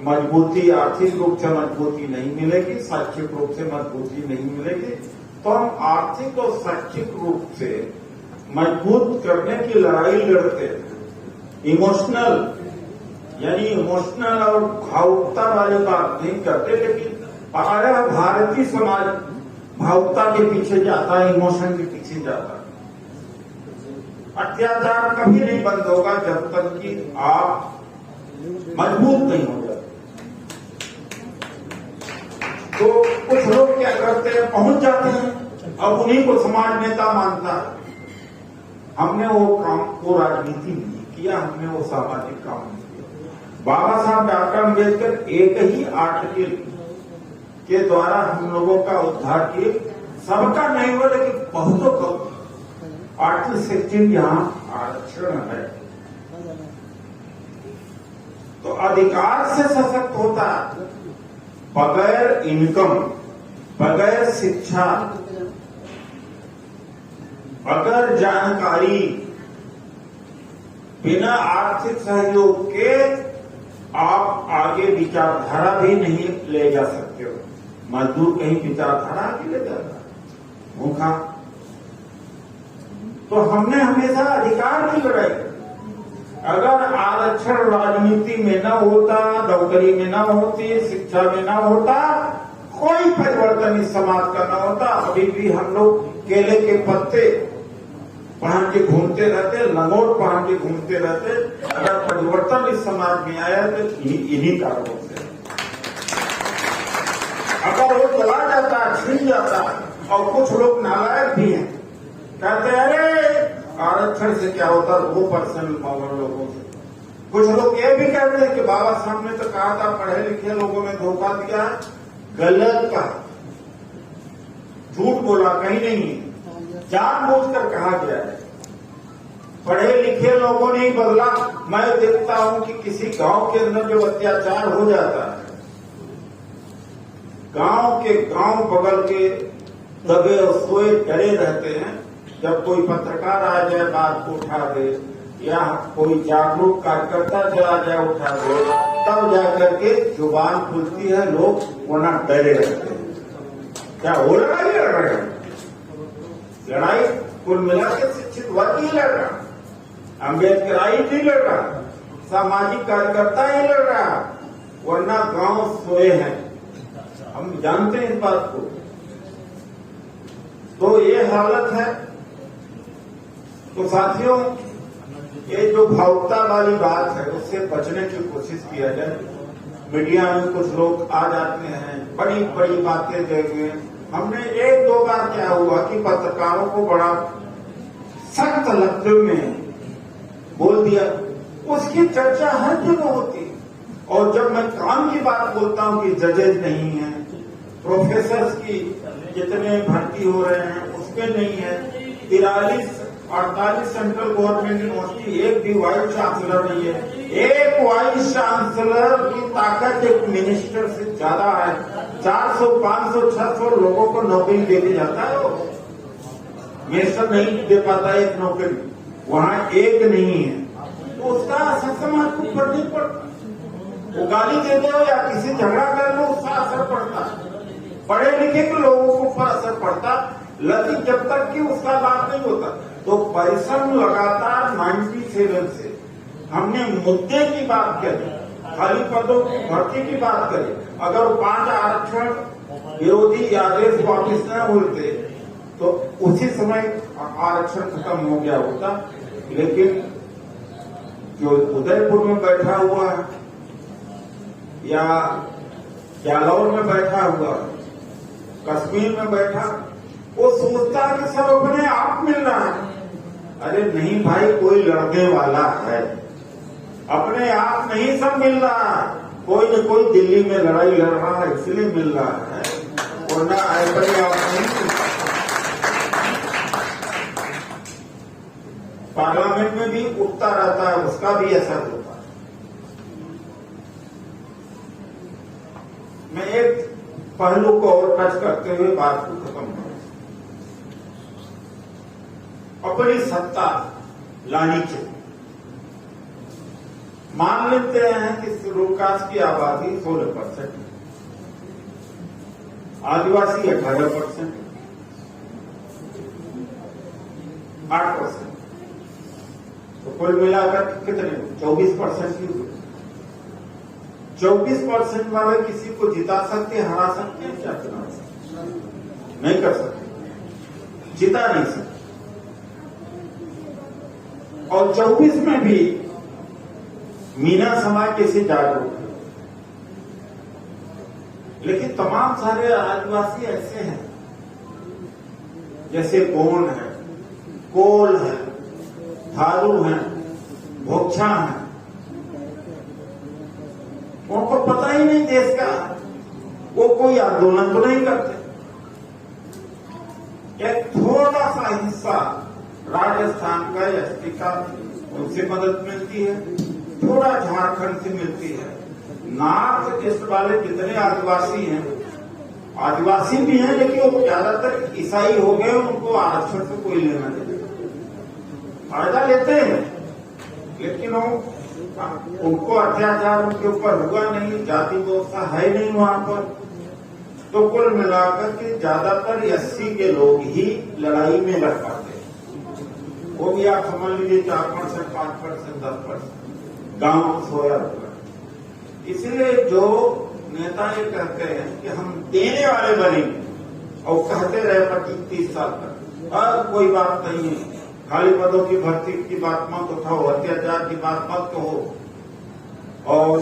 मजबूती, आर्थिक रूप से मजबूती नहीं मिलेगी, शैक्षिक रूप से मजबूती नहीं मिलेगी, तो हम आर्थिक और शैक्षिक रूप से मजबूत करने की लड़ाई लड़ते हैं। इमोशनल और भावुकता वाली बात नहीं करते, लेकिन भारतीय समाज भावुकता के पीछे जाता है, इमोशन के पीछे जाता है। अत्याचार कभी नहीं बंद होगा जब तक कि आप मजबूत नहीं हो जाते। तो कुछ लोग क्या करते हैं, पहुंच जाते हैं, अब उन्हीं को समाज नेता मानता है। हमने वो काम को राजनीति नहीं किया, हमने वो सामाजिक काम नहीं किया। बाबा साहब डॉक्टर अम्बेडकर एक ही आर्टिकल के द्वारा हम लोगों का उद्धार किए, सबका नहीं हुआ लेकिन बहुतों का। आर्टिकल 16 यहाँ आरक्षण है, तो अधिकार से सशक्त होता है। बगैर इनकम, बगैर शिक्षा, बगैर जानकारी, बिना आर्थिक सहयोग के आप आगे विचारधारा भी नहीं ले जा सकते हो। मजदूर कहीं विचारधारा भी ले जाता है, भूखा। तो हमने हमेशा अधिकार की लड़ाई। अगर आरक्षण राजनीति में न होता, नौकरी में न होती, शिक्षा में न होता, कोई परिवर्तन इस समाज का न होता। अभी भी हम लोग केले के पत्ते पहन के घूमते रहते, लंगोट पहन के घूमते रहते। अगर परिवर्तन इस समाज में आया तो इन्हीं कारणों से। अगर वो चला जाता, छिन जाता, और कुछ लोग नालायक भी हैं, कहते हैं अरे आरक्षण से क्या होता, वो पर्सनल पावर लोगों से। कुछ लोग ये भी कहते हैं कि बाबा साहब ने तो कहा था पढ़े लिखे लोगों में धोखा दिया, गलत कहा, झूठ बोला, कहीं नहीं, जानबूझकर कहा गया है। पढ़े लिखे लोगों ने ही बदला। मैं देखता हूं कि किसी गांव के अंदर जो अत्याचार हो जाता है, गांव के गांव बगल के दबे और सोए डरे रहते हैं। जब कोई पत्रकार आ जाए, बात को उठा दे, या कोई जागरूक कार्यकर्ता चला जाए उठा दे, तब जाकर के जुबान खुलती है, लोग वरना डरे रहते हैं। क्या वो लड़ाई लड़ रहे हैं? लड़ाई कुल मिला के शिक्षित वर्ग ही लड़ रहा, अम्बेडकराई नहीं लड़ रहा, सामाजिक कार्यकर्ता ही लड़ रहा, वरना गांव सोए हैं। हम जानते हैं इस बात को। तो ये हालत है। तो साथियों, ये जो भावुकता वाली बात है, उससे बचने की कोशिश किया जाए। मीडिया में कुछ लोग आ जाते हैं, बड़ी बड़ी बातें देंगे, हमने एक दो बार क्या हुआ कि पत्रकारों को बड़ा सख्त लफ्जों में बोल दिया, उसकी चर्चा हर जगह होती है। और जब मैं काम की बात बोलता हूं कि जजेज नहीं है, प्रोफेसर्स की जितने भर्ती हो रहे हैं उसके नहीं है, 43-48 सेंट्रल गवर्नमेंट यूनिवर्सिटी, एक भी वाइस चांसलर नहीं है। एक वाइस चांसलर की ताकत एक मिनिस्टर से ज्यादा है। 400, 500, 600 लोगों को नौकरी दे दी जाता है, वो मिनिस्टर नहीं दे पाता एक नौकरी, वहां एक नहीं है, तो उसका असर समाज को ऊपर नहीं पड़ता। वो गाली दे दो या किसी झगड़ा कर लो, उसका असर पड़ता है। पढ़े लिखे के लोगों को ऊपर असर पड़ता, लेकिन जब तक कि उसका लाभ नहीं होता। तो परिश्रम लगातार 97 से हमने मुद्दे की बात करी, खाली पदों की भर्ती की बात करी। अगर 5 आरक्षण विरोधी आदेश वापिस न होते तो उसी समय आरक्षण खत्म हो गया होता। लेकिन जो उदयपुर में बैठा हुआ है या जालौर में बैठा हुआ, कश्मीर में बैठा, वो सोचता है कि सब अपने आप मिल रहा है। अरे नहीं भाई, कोई लड़ने वाला है, अपने आप नहीं सब मिल रहा है। कोई न कोई दिल्ली में लड़ाई लड़ रहा है, इसलिए मिल रहा है, वरना ऐसे आप नहीं। पार्लियामेंट में भी उठता रहता है, उसका भी असर होता है। मैं एक पहलू को और टच करते हुए बात को खत्म करूं। अपनी सत्ता लानी चाहिए। मान लेते हैं कि शेड्यूल कास्ट की आबादी 16%, आदिवासी 18%, 8%, तो कुल मिलाकर कितने 24% की। 24% वाले किसी को जिता सकते, हरा सकते हैं क्या? नहीं कर सकते, जिता नहीं सकते। और 24 में भी मीना समाज कैसे जागरूक है, लेकिन तमाम सारे आदिवासी ऐसे हैं जैसे गोंड है, कोल है, थारू है, भोक्छा है, उनको पता ही नहीं देश का, वो कोई आंदोलन तो नहीं करते। एक थोड़ा सा हिस्सा राजस्थान का एसटी का, उनसे मदद मिलती है, थोड़ा झारखंड से मिलती है। नॉर्थ ईस्ट वाले जितने आदिवासी हैं, आदिवासी भी हैं, लेकिन वो ज्यादातर ईसाई हो गए, उनको आरक्षण से कोई लेना नहीं, फायदा लेते हैं, लेकिन वो उनको अत्याचार उनके ऊपर हुआ नहीं, जाति व्यवस्था है नहीं वहां पर। तो कुल मिलाकर के ज्यादातर 80 के लोग ही लड़ाई में लड़ पाते हैं। वो भी आप समझ लीजिए 4%, 5%, 10% गांव सोया हुआ। इसलिए जो नेता ये कहते हैं कि हम देने वाले बनेंगे और कहते रहे 25-30 साल तक, अब कोई बात नहीं है, खाली पदों की भर्ती की बात मत उठाओ, अत्याचार की बात मत कहो, और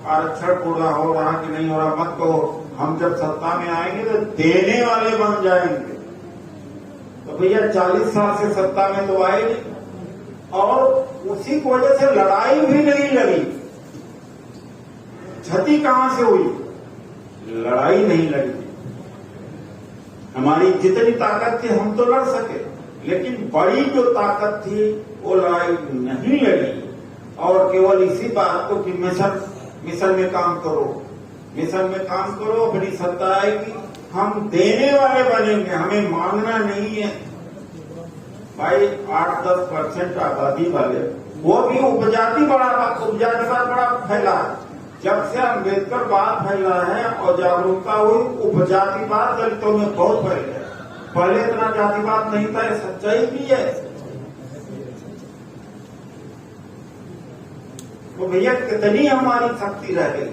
आरक्षण पूरा हो रहा कि नहीं हो रहा मत कहो। हम जब सत्ता में आएंगे तो देने वाले बन जाएंगे। तो भैया 40 साल से सत्ता में तो आए नहीं, और उसी की वजह से लड़ाई भी नहीं लड़ी। क्षति कहां से हुई? लड़ाई नहीं लड़ी। हमारी जितनी ताकत थी हम तो लड़ सके, लेकिन बड़ी जो ताकत थी वो लड़ाई नहीं लड़ी। और केवल इसी बात को कि मिशन में काम करो, मिशन में काम करो, अपनी सत्ता आएगी, हम देने वाले बनेंगे, हमें मांगना नहीं है। भाई 8-10% आबादी वाले, वो भी उपजातिवाद बड़ा फैला है। जब से अम्बेडकर बात फैला है और जागरूकता हुई, उपजातिवाद दलितों में बहुत फैल गया। पहले इतना जातिवाद नहीं था, ये सच्चाई भी है। तो भैया कितनी हमारी शक्ति रह गई?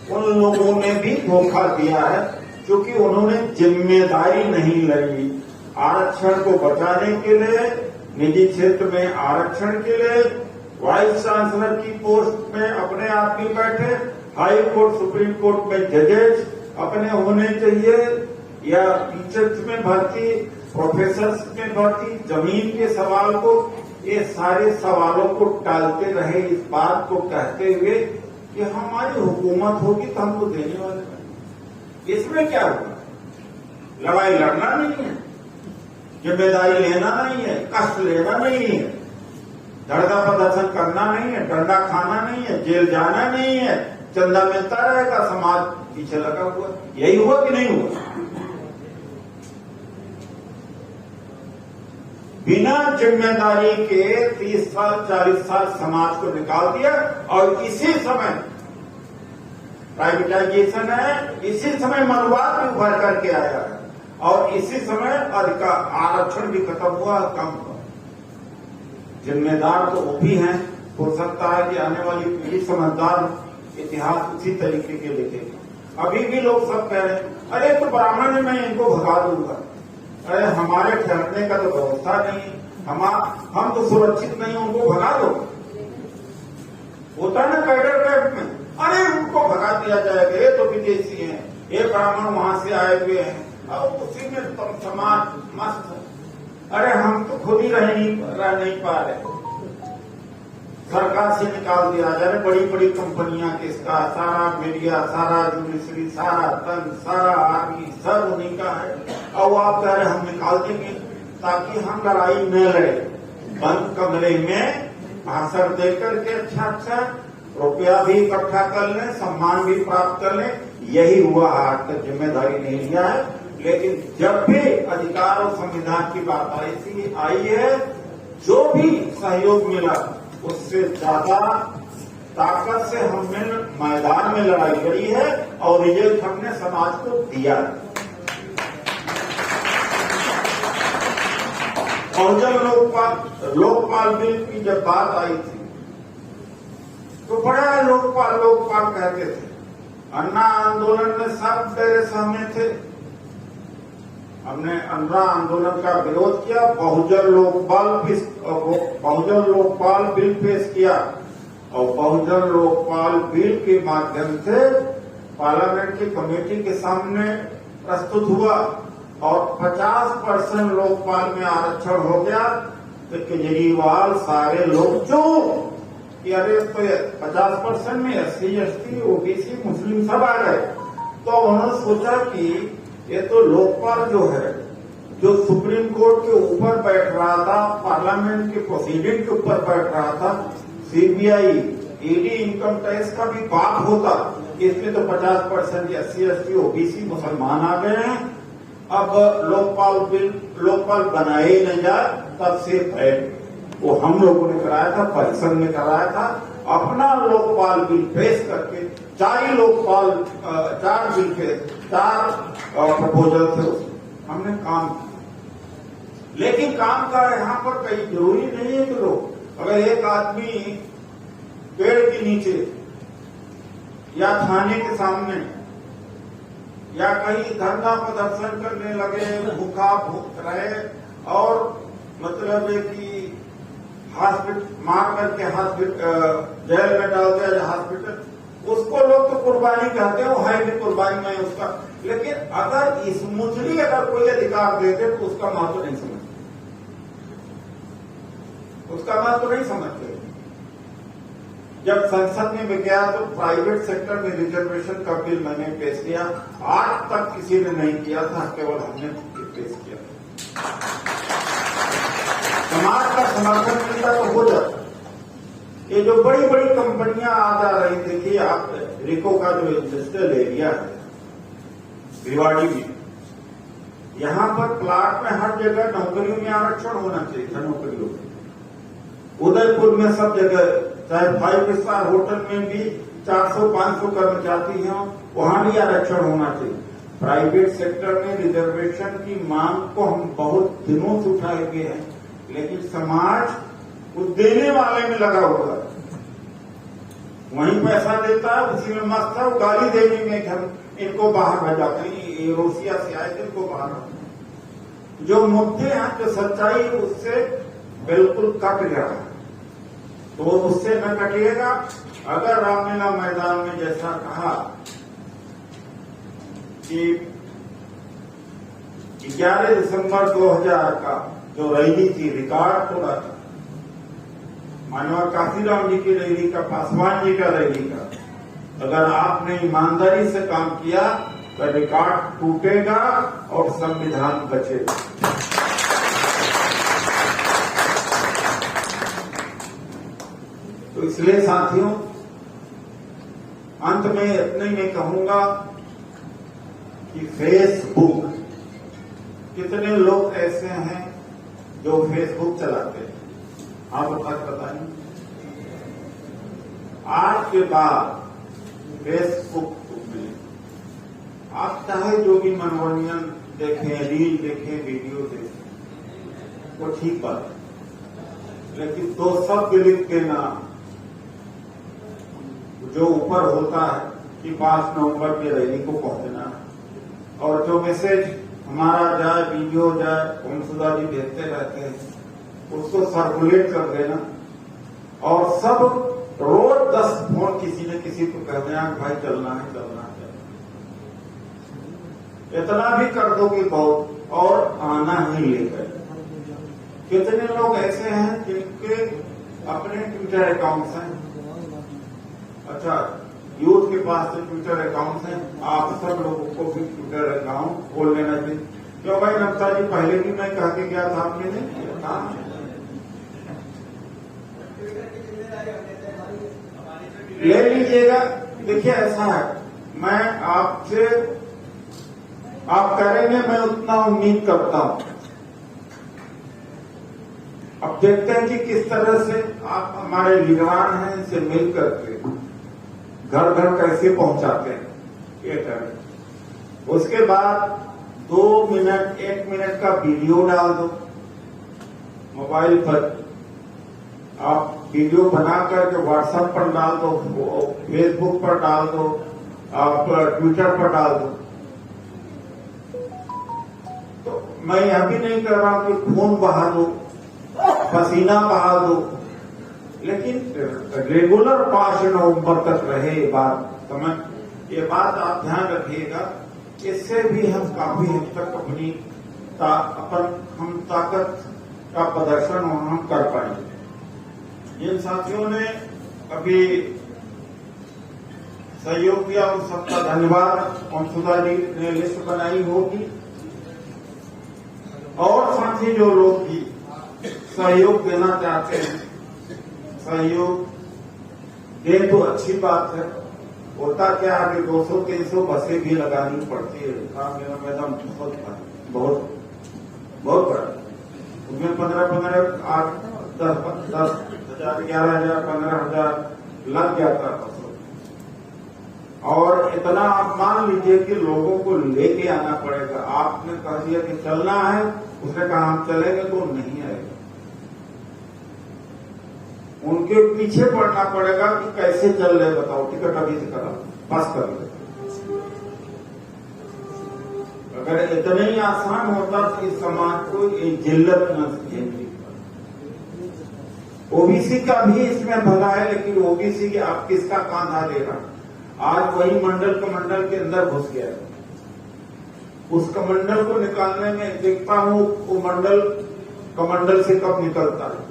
उन लोगों ने भी धोखा दिया है, क्योंकि उन्होंने जिम्मेदारी नहीं ली। आरक्षण को बचाने के लिए, निजी क्षेत्र में आरक्षण के लिए वाइस चांसलर की पोस्ट में अपने आदमी बैठे, हाई कोर्ट सुप्रीम कोर्ट में जजेस, अपने होने चाहिए, या टीचर्स में भर्ती, प्रोफेसर्स में भर्ती, जमीन के सवाल को, ये सारे सवालों को टालते रहे, इस बात को कहते हुए कि हमारी हुकूमत होगी तो हमको देने वाले नहीं। इसमें क्या होगा? लड़ाई लड़ना नहीं है, जिम्मेदारी लेना नहीं है, कष्ट लेना नहीं है, धरना प्रदर्शन करना नहीं है, डंडा खाना नहीं है, जेल जाना नहीं है, चंदा मिलता रहेगा, समाज पीछे लगा हुआ। यही हुआ कि नहीं हुआ? बिना जिम्मेदारी के 30 साल 40 साल समाज को निकाल दिया, और इसी समय प्राइवेटाइजेशन है, इसी समय मनुवाद भी उभर करके आया है, और इसी समय आरक्षण भी खत्म हुआ, कम हुआ। जिम्मेदार तो वो भी हैं, हो सकता है कि आने वाली पीढ़ी समझदार इतिहास उसी तरीके के लिखेगी। अभी भी लोग सब कह रहे हैं, अरे तो ब्राह्मण है, मैं इनको भगा दूंगा, अरे हमारे ठहरने का तो व्यवस्था नहीं, हम तो सुरक्षित नहीं, उनको भगा दो। होता है ना कैडर कैंप में, अरे उनको भगा दिया जाएगा, ये तो विदेशी हैं, ये ब्राह्मण वहां से आए हुए हैं, और उसी में समाज मस्त है। अरे हम तो खुद ही रह नहीं पा रहे, सरकार से निकाल दिया जा रहा, बड़ी बड़ी कंपनियां किसका, सारा मीडिया, सारा जुडिशरी, सारा तंत्र, सारा आर्मी सब उन्हीं का है, और वो आप कह रहे हम निकाल देंगे ताकि हम लड़ाई न लड़े, बंद कमरे में भाषण देकर के अच्छा रुपया भी इकट्ठा कर लें, सम्मान भी प्राप्त कर लें। यही हुआ, आज तक जिम्मेदारी नहीं लिया है। लेकिन जब भी अधिकार और संविधान की बात आई है, जो भी सहयोग मिला उससे ज्यादा ताकत से हमने मैदान में लड़ाई लड़ी है, और रिजल्ट हमने समाज को दिया। और जब लोकपाल बिल की जब बात आई थी तो बड़ा लोकपाल कहते थे, अन्ना आंदोलन में सब मेरे सामने थे, हमने अन्ना आंदोलन का विरोध किया, बहुजन लोकपाल बिल पेश किया, और बहुजन लोकपाल बिल के माध्यम से पार्लियामेंट की कमेटी के सामने प्रस्तुत हुआ, और 50% लोकपाल में आरक्षण हो गया। तो केजरीवाल सारे लोग चूप कि अरे तो 50% में SC ST OBC मुस्लिम सब आ गए। तो उन्होंने सोचा कि ये तो लोकपाल जो है, जो सुप्रीम कोर्ट के ऊपर बैठ रहा था, पार्लियामेंट के प्रोसीडिंग के ऊपर बैठ रहा था, CBI ED इनकम टैक्स का भी बाप होता, इसमें तो 50% SC ST OBC मुसलमान आ गए हैं। अब लोकपाल बनाए ही नहीं जाए, तब से वो हम लोगों ने कराया था, परिषद में कराया था, अपना लोकपाल बिल पेश करके 4 बिल पे 4 प्रपोजल थे, हमने काम किया। लेकिन काम का यहाँ पर कहीं जरूरी नहीं है कि लोग, अगर एक आदमी पेड़ के नीचे या थाने के सामने या कहीं धरना प्रदर्शन करने लगे, भूखा भूख रहे, और मतलब है कि हॉस्पिटल मार करके जेल में डाल दिया, हॉस्पिटल, उसको लोग तो कुर्बानी कहते हैं, वो है भी कुर्बानी नहीं उसका। लेकिन अगर स्मूथली अगर कोई अधिकार देते तो उसका महत्व नहीं समझते, उसका महत्व नहीं समझते। जब संसद में गया तो प्राइवेट सेक्टर में रिजर्वेशन का बिल मैंने पेश किया, आज तक किसी ने नहीं किया था, केवल हमने पेश किया। समाज का समर्थन मिलता तो हो जाता। ये जो बड़ी बड़ी कंपनियां आ जा रही, देखिए आप रिको का जो इंडस्ट्रियल एरिया है भिवाड़ी में, यहाँ पर प्लाट में हर जगह नौकरियों में आरक्षण होना चाहिए था, नौकरियों में। उदयपुर में सब जगह, चाहे 5 स्टार होटल में भी 400-500 कर्मचारी हैं, वहां भी आरक्षण होना चाहिए। प्राइवेट सेक्टर में रिजर्वेशन की मांग को हम बहुत दिनों से उठाए हुए हैं, लेकिन समाज कुछ देने वाले में लगा हुआ है, वहीं पैसा देता है, उसी में मस्त है, गाली देने में कि हम इनको बाहर भेजा, कहीं रूसिया से आए थे, इनको बाहर। जो मुद्दे हैं, जो सच्चाई उससे बिल्कुल कट गया है, तो उससे न कटिएगा। अगर रामलीला मैदान में जैसा कहा कि 11 दिसंबर 2000 का जो रैली थी, रिकॉर्ड तोड़ा था। मानवा काशीराम जी की रैली का, पासवान जी का रैली का। अगर आपने ईमानदारी से काम किया तो रिकॉर्ड टूटेगा और संविधान बचेगा। तो इसलिए साथियों, अंत में इतने में कहूंगा कि फेसबुक, कितने लोग ऐसे हैं जो फेसबुक चलाते हैं, आप बताइए। आज के बाद फेसबुक में आप चाहे जो भी मनोरंजन देखें, रील देखें, वीडियो देखें, वो ठीक बात है, लेकिन 2 शब्द लिख देना जो ऊपर होता है कि 5 नवंबर की रैली को पहुंचना है, और जो मैसेज हमारा जाए, वीडियो जाए, ओमसुधा जी भेजते रहते हैं, उसको सर्कुलेट कर देना। और सब रोज 10 फोन किसी न किसी को कह देना भाई चलना है, चलना है। इतना भी कर दो कि बहुत, और आना ही लेकर। कितने लोग ऐसे हैं जिनके अपने ट्विटर अकाउंट्स हैं। अच्छा, यूथ के पास तो ट्विटर अकाउंट्स हैं, आप सब लोगों को भी ट्विटर अकाउंट खोल लेना चाहिए। क्यों भाई नमता जी, पहले भी मैं कह के गया था, आपने नहीं किया। ले लीजिएगा। देखिए ऐसा है, मैं आपसे, आप करेंगे, मैं उतना उम्मीद करता हूं। अब देखते हैं कि किस तरह से आप हमारे लीडरान हैं, इनसे मिल करके घर घर कैसे पहुंचाते हैं, ये करें। उसके बाद 2 मिनट 1 मिनट का वीडियो डाल दो मोबाइल पर। आप वीडियो बना करके व्हाट्सएप पर डाल दो, फेसबुक पर डाल दो, आप ट्विटर पर डाल दो। तो मैं यह भी नहीं कह रहा हूं कि खून बहा दो, पसीना बहा दो, लेकिन रेगुलर 5 नवंबर तक रहे ये बात। समझ, ये बात आप ध्यान रखिएगा। इससे भी हम काफी हद तक अपनी हम ताकत का प्रदर्शन हम कर पाएंगे। जिन साथियों ने अभी सहयोग किया उन सबका धन्यवाद। ओमसुधा जी ने लिस्ट बनाई होगी, और साथी जो लोग भी सहयोग देना चाहते हैं, सहयोग दे तो अच्छी बात है। होता क्या है कि 200-300 बसें भी लगानी पड़ती है। काम मेरा मैदान बहुत बड़ा, उसमें 15-15, 8-10 हजार, 11,000, 15,000 लग जाता है। और इतना आप मान लीजिए कि लोगों को लेके आना पड़ेगा। आपने कह दिया कि चलना है, उसने कहा हम चलेंगे, तो नहीं आएगा। उनके पीछे पड़ना पड़ेगा कि कैसे चल रहे बताओ, टिकट अभी से करा, पास कर ले। अगर इतना ही आसान होता तो इस समाज को ये जिल्लत न झेलनी। ओबीसी का भी इसमें भला है, लेकिन ओबीसी के आप किसका कांधा ले रहा? आज वही मंडल कमंडल के अंदर घुस गया। उस कमंडल को निकालने में देखता हूं वो मंडल कमंडल से कब निकलता है।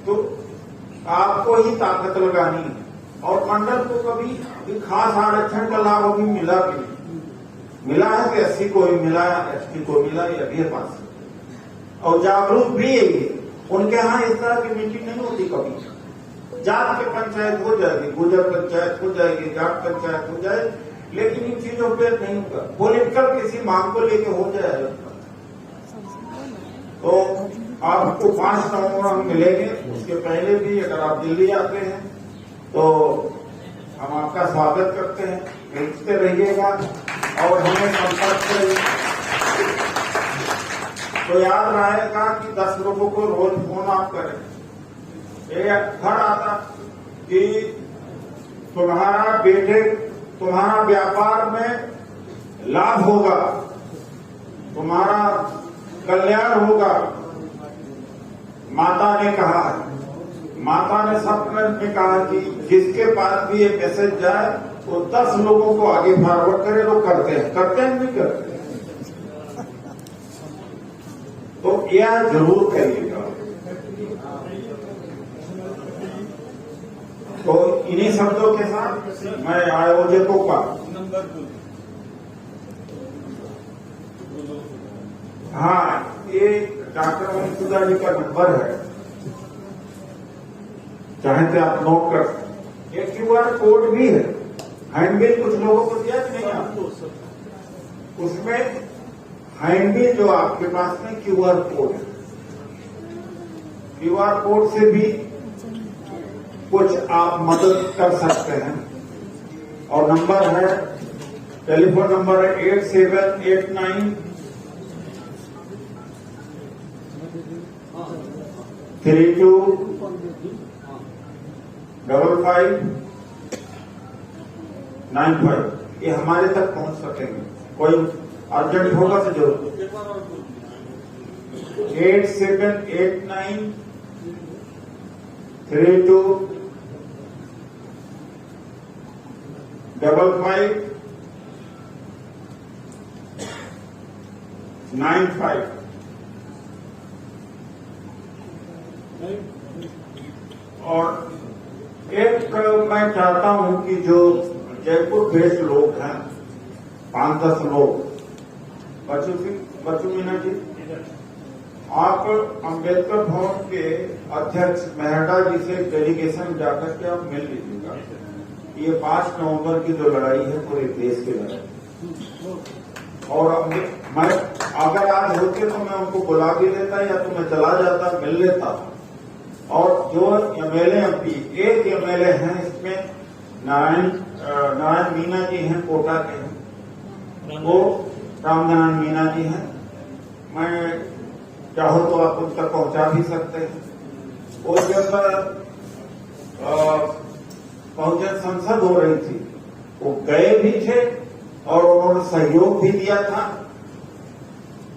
तो आपको ही ताकत लगानी है। और मंडल को कभी खास आरक्षण का लाभ अभी मिला भी नहीं। मिला है कि 80 को ही मिला, ST को मिला, ये अभी पास। और जागरूक भी है ये। उनके यहाँ इस तरह की मीटिंग नहीं होती कभी। जात की पंचायत हो जाएगी, गुजर पंचायत हो जाएगी, जाट पंचायत हो जाए, लेकिन इन चीजों पर नहीं होगा। पॉलिटिकल किसी मांग को लेके हो जाएगा। तो आपको 5 नवंबर हम मिलेंगे। उसके पहले भी अगर आप दिल्ली आते हैं तो हम आपका स्वागत करते हैं। मिलते रहिएगा और हमें संपर्क करिए। तो याद रहेगा कि 10 लोगों को रोज फोन आप करें। एक घर आता कि तुम्हारा बेटे, तुम्हारा व्यापार में लाभ होगा, तुम्हारा कल्याण होगा। माता ने कहा माता ने सपने में कहा कि जिसके पास भी ये मैसेज जाए वो 10 लोगों को आगे फॉरवर्ड करे। लोग करते हैं नहीं करते। तो यह जरूर करिएगा। तो इन्हीं शब्दों के साथ मैं आयोजकों का ये डॉक्टर वंशुधा जी का नंबर है, चाहे तो आप नोट कर सकते। एक QR कोड भी है, हैंडबिल कुछ लोगों को दिया कि नहीं आपको, उसमें हैंडबिल जो आपके पास में QR कोड है, QR कोड से भी कुछ आप मदद कर सकते हैं। और नंबर है, टेलीफोन नंबर है 8789 32 55 95। ये हमारे तक पहुंच सकेंगे। कोई अर्जेंट होगा तो जरूर 8789 32 55 95। और एक मैं चाहता हूं कि जो जयपुर बेस्ड लोग हैं, 5-10 लोग, बच्चू मीना जी, आप अंबेडकर भवन के अध्यक्ष मेहटा जी से डेलीगेशन जाकर के आप मिल लीजिएगा। ये 5 नवंबर की जो लड़ाई है पूरे देश की लड़ाई। और मैं अगर आज होते तो मैं उनको बुला भी लेता, या तो मैं चला जाता, मिल लेता। और जो MLA MP, एक MLA हैं इसमें, नारायण मीना जी हैं, कोटा के हैं, वो रामनारायण मीना जी हैं। मैं चाहो तो आप उन तक पहुंचा भी सकते हैं। वो जब बहुजन संसद हो रही थी, वो गए भी थे और उन्होंने सहयोग भी दिया था।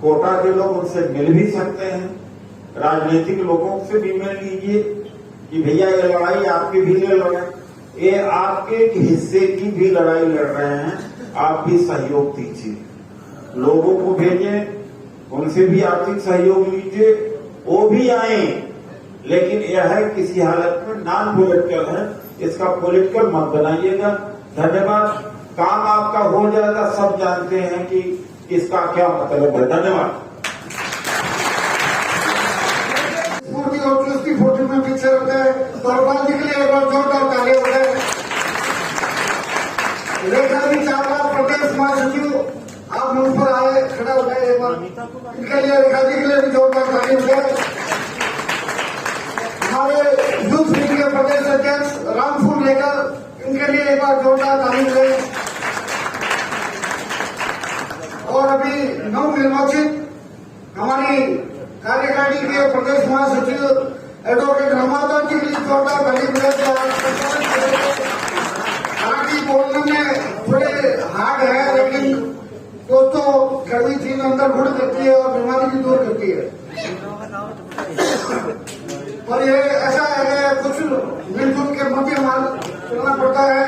कोटा के लोग उनसे मिल भी सकते हैं, राजनीतिक लोगों से भी मिल लीजिए कि भैया ये लड़ाई आपकी भी ले लड़ रहे, ये आपके एक हिस्से की भी लड़ाई लड़ रहे हैं, आप भी सहयोग दीजिए। लोगों को भेजें, उनसे भी आर्थिक सहयोग लीजिए, वो भी आए। लेकिन यह है किसी हालत में नॉन पॉलिटिकल है, इसका पॉलिटिकल मत बनाइएगा। धन्यवाद। काम आपका हो जाएगा, सब जानते हैं कि इसका क्या मतलब है। धन्यवाद। और उसकी फोटो में पीछे होते हैं, तोरबाजी के लिए एक बार जोरदार ताली हो गए। रेखा जी चावला, प्रदेश महासचिव, आप मंच पर आए, खड़ा हो गए एक बार, इनके लिए रेखा जी के लिए भी जोरदार ताली हो गए। हमारे यूथ विंग के प्रदेश अध्यक्ष रामफूल लेकर, इनके लिए एक बार जोरदार ताली हो गई। और अभी नवनिर्वाचित हमारी कार्यकारिणी के प्रदेश महासचिव एडवोकेट रमादा जी की जोरदार ताली हालांकि बोलने में थोड़े हार्ड है, लेकिन दोस्तों गर्मी चीज अंदर गुड़ करती है और बीमारी भी दूर करती है। और ये ऐसा है कुछ मिलजुल के मध्य मार्ग चलना पड़ता है।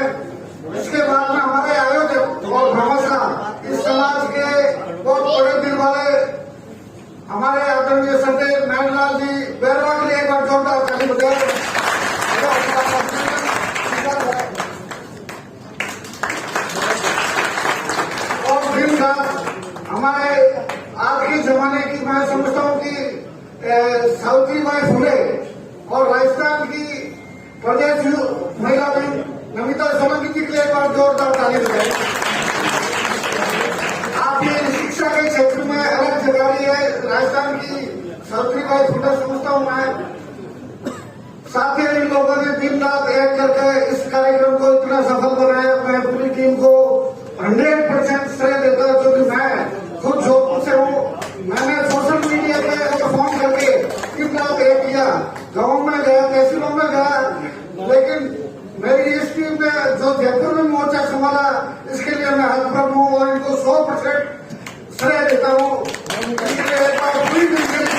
इसके बाद में हमारे आयोजक और भाषा इस समाज के बहुत बड़े दिल वाले हमारे आदरणीय सदैव नारायणलाल जी बैरवा के लिए एक बार जोरदार ताली बजाएं। और फिर हमारे आज के जमाने की मैं समझता हूँ कि सावित्रीबाई फुले और राजस्थान की प्रदेश महिला विंग नमिता सोलंकी जी के लिए एक बार जोरदार ताली बजाएं। आपने शिक्षा के क्षेत्र में अलग जगह ली है, राजस्थान की सावित्रीबाई फुले समझता हूँ मैं। साथ ही इन लोगों ने दिन रात एक करके इस कार्यक्रम को इतना सफल बनाया। मैं पूरी टीम को 100% श्रेय देता हूँ, क्योंकि मैं खुद जोधपुर से हूँ। मैंने सोशल मीडिया पे फोन करके दिन रात एक किया, गाँव में गया, तहसीलों में गया, लेकिन मेरी इस टीम ने जो जयपुर में मोर्चा संभाला, इसके लिए मैं हकभर हूँ और इनको 100% श्रेय देता हूँ। पूरी टीम के लिए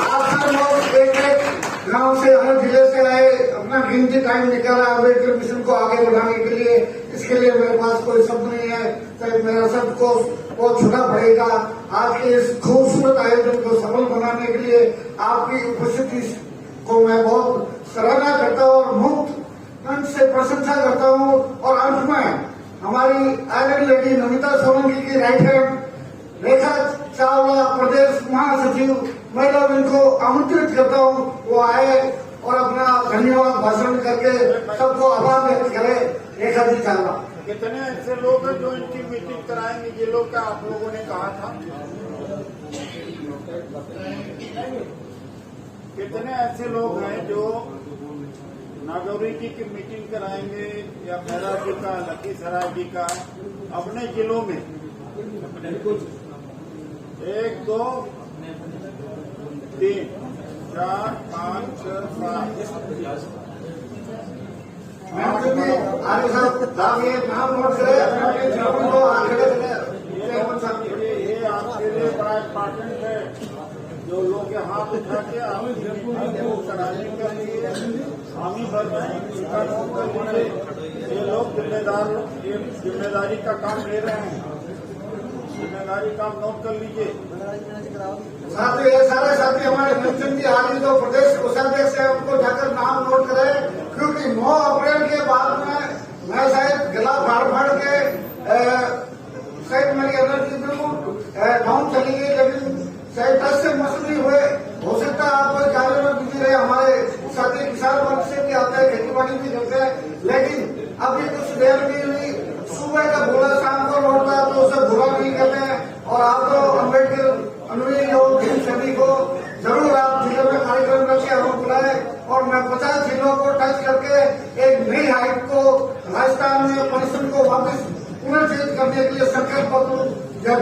आप सब लोग कीमती टाइम निकाला अम्बेडकर मिशन को आगे बढ़ाने के लिए। इसके लिए मेरे पास कोई शब्द नहीं है, तो मेरा शब्द को बहुत छोटा पड़ेगा। आज के इस खूबसूरत आयोजन को सफल बनाने के लिए आपकी उपस्थिति को मैं बहुत सराहना करता हूँ और मुक्त मन से प्रशंसा करता हूँ। और अंत में हमारी आयरन लेडी नमिता सोलंकी की राइट हैंड रेखा चावला, प्रदेश महासचिव महिला विंग को आमंत्रित करता हूँ, वो आए और अपना धन्यवाद भाषण करके सबको आभार व्यक्त करे। रेखा जी चावला। कितने ऐसे लोग हैं जो इनकी मीटिंग कराएंगे, ये लोग क्या आप लोगों ने कहा था? कितने ऐसे लोग हैं जो नागौरी जी की मीटिंग कराएंगे या खैरा जी का, लखीसराय जी का अपने जिलों में? 1 2 3 4 5 6 7 आगे साहब आप ये नाम नोट करें, आगे ये आपके लिए बड़ा इम्पोर्टेंट है। जो लोग हाथ उठा के आपको कराने के लिए हामी भर रहे हैं, इसका नोट कर लीजिए। ये लोग ये जिम्मेदारी का काम ले रहे हैं, जिम्मेदारी काम नोट कर लीजिए। साथ ये सारे साथी हमारे मिशन की आज जो प्रदेश कोषाध्यक्ष है उनको जाकर नाम नोट करें, क्योंकि 9 अप्रैल के बाद में मैं शायद गला फाड़ के शायद मेरी एनर्जी बिल्कुल डाउन चली गई, लेकिन शायद 10 से मसली हुए। हो सकता है आप कार्य में बिजी रहे, हमारे साथी किसान वर्ग से भी आते हैं, खेती बाड़ी भी करते हैं, लेकिन अभी कुछ देर भी हुई। सुबह का बोला शाम को लौटता तो उसे बुरा नहीं कहते हैं। और आप तो अम्बेडकर अनुयायी हो, जिन सभी को जरूर आप जिले में कार्यक्रम रखे, हमें बुलाए और मैं 50 जिलों को टच करके एक नई हाइट को राजस्थान में परिश्रम को वापस पुनर्जीवित करने के लिए संकल्प पत्र जब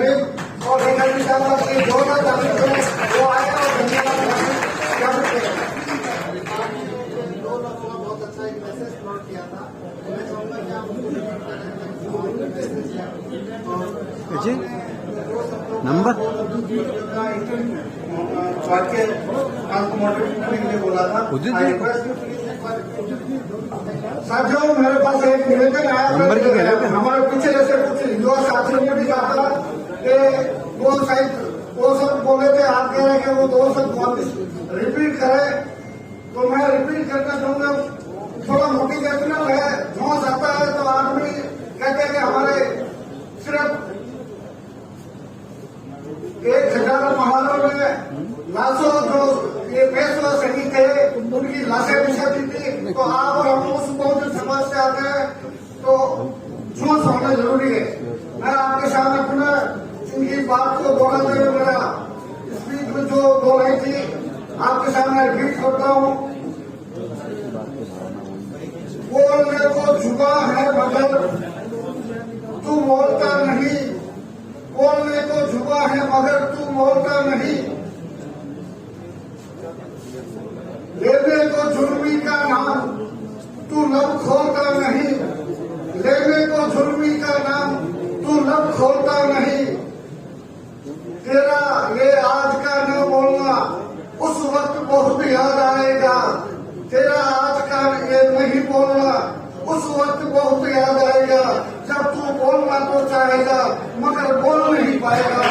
और रेखा जी साहब की जोरदार तारीफ करें, वो आए और धन्यवाद। बहुत अच्छा एक मैसेज नोट किया था, मैं चाहूंगा कि आप नंबर आपको मोटिवेट करने के लिए बोला था। साथियों मेरे पास एक निवेदन आया, हमारे पीछे जैसे कुछ युवा साथियों ने भी कहा था कि वो सब बोले थे, आप कह रहे हैं कि वो 2 शब्द वापिस रिपीट करें, तो मैं रिपीट करना चाहूंगा। थोड़ा मोटिवेशनल है, जोश आता है तो आदमी कहते हैं कि हमारे सिर्फ 1000 महानों में लाशों जो ये पेशवा शहीद थे उनकी लाशें बिछी थी, तो आप और हम उस बहुत समाज से आते हैं, तो जोश होना जरूरी है। मैं आपके सामने पुनः इनकी बात को दोहराते हुए मेरा स्पीच में जो बोल रही थी आपके सामने रिपीट करता हूँ। बोलने को झुका है मगर तू बोलता नहीं, बोलने को झुका है मगर तू बोलता नहीं, लेने को जुर्मी का नाम तू लब खोलता नहीं, लेने को जुर्मी का नाम तू लब खोलता नहीं, तेरा ये आज का न बोलना उस वक्त बहुत याद आएगा, तेरा आज का ये नहीं बोलना उस वक्त बहुत याद आएगा, जब तू बोलना तो चाहेगा मगर बोल नहीं पाएगा।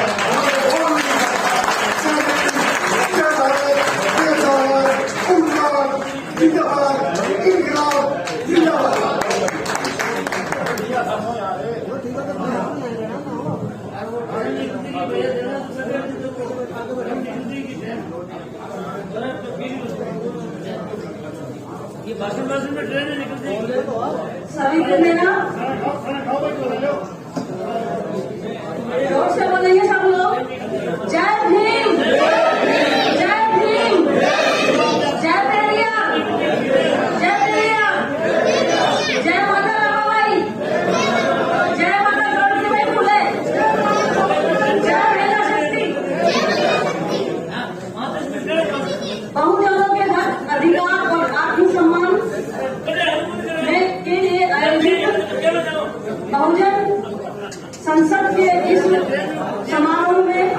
सभी को देना, जोर से बोलेंगे सब लोग। जय भीम, जय भीम, जय पेरिया, जय पेरिया, जय माता रमाबाई, जय माता सावित्रीबाई फुले, जय महिला शक्ति। बहुजनों के हक, अधिकार और आत्मसम्मान के लिए आयोजित बहुजन संसद के इस समारोह में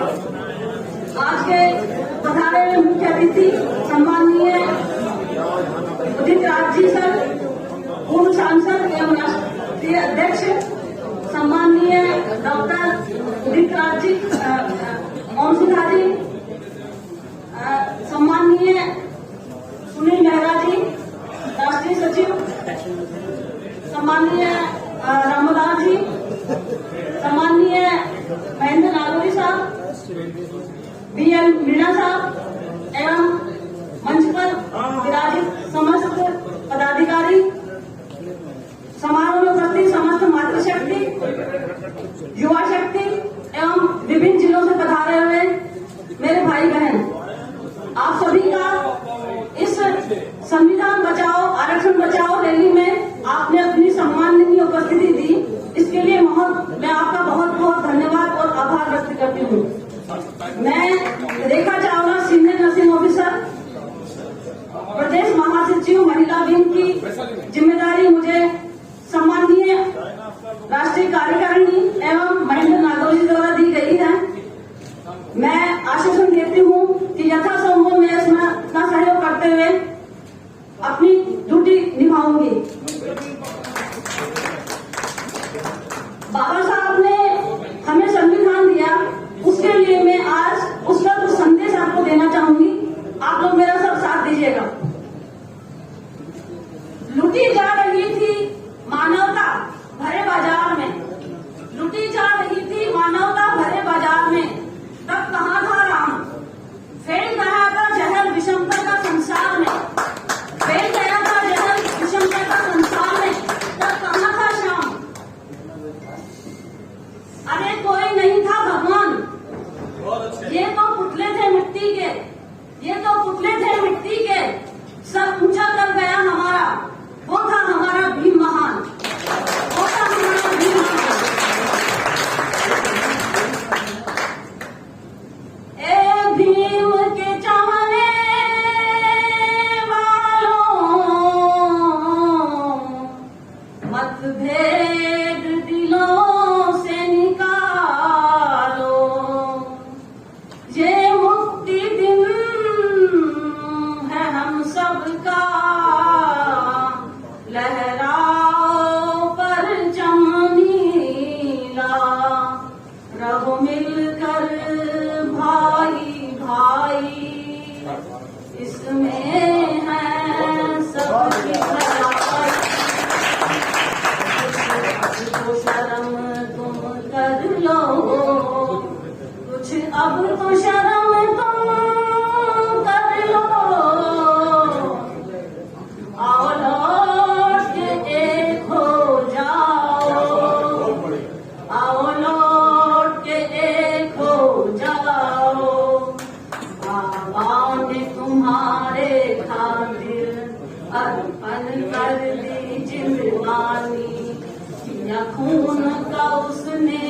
आज के पधारे मुख्य अतिथि सम्माननीय उदित राज जी सर, पूर्व सांसद एवं राष्ट्रीय अध्यक्ष सम्माननीय डॉक्टर उदित राज जी, ओम सिन्हा जी, सम्माननीय सुनील मेहरा जी, राष्ट्रीय सचिव, सम्माननीय रामदास जी, सम्माननीय महेंद्र नागौरी साहब, बीएल मीणा साहब एवं मंच पर विराजित समस्त पदाधिकारी, समारोह में उपस्थित समस्त मातृशक्ति, युवा शक्ति एवं विभिन्न जिलों से पधारे हुए मेरे भाई बहन, आप सभी का इस संविधान बचाओ आरक्षण बचाओ रैली में आपने अपनी सम्माननीय उपस्थिति दी, इसके लिए मैं आपका बहुत बहुत धन्यवाद और आभार व्यक्त करती हूँ। मैं रेखा चावला, सीनियर नर्सिंग ऑफिसर, प्रदेश महासचिव महिला विंग की जिम्मेदारी मुझे सम्माननीय राष्ट्रीय कार्यकारिणी एवं महेंद्र नागौरी द्वारा दी गई है। मैं आश्वासन देती हूँ कि यथासंभव मैं इसमें अपना सहयोग करते हुए अपनी ड्यूटी निभाऊंगी। बाबा साहब ने हमें संविधान दिया, उसके लिए मैं आज उसका कुछ संदेश आपको देना चाहूंगी। आप लोग मेरा सब साथ दीजिएगा। लूटी जा रही थी मानवता भरे बाजार में, लूटी जा रही थी मानवता भरे बाजार में, तब कहाँ था राम? फैल गया था जहर विषमता का संसार में, फैल गया था जहर विषमता का संसार में, तब कहाँ था श्याम? अरे कोई नहीं था भगवान, ये तो पुतले थे मिट्टी के, ये तो पुतले थे मिट्टी के, सब ऊंचा कर गया हमारा, वो था हमारा भीम महान, वो था हमारा भीम महान। ए भीम के चाहने वालों, मतभेद दिलों से निकालो, ये मुक्ति दिन है हम सबका, लहराओ परचम नीला, रहो मिलकर भाई भाई, इसमें है सबकी भलाई। कुछ तो शर्म तुम कर लो, कुछ अब तो शर्म तुम कर लो, आओ लौट के एक हो जाओ, आओ लौट के एक हो जाओ, बाबा ने तुम्हारे खातिर अर्पण कर दी जिंदगानी, या खून का उसने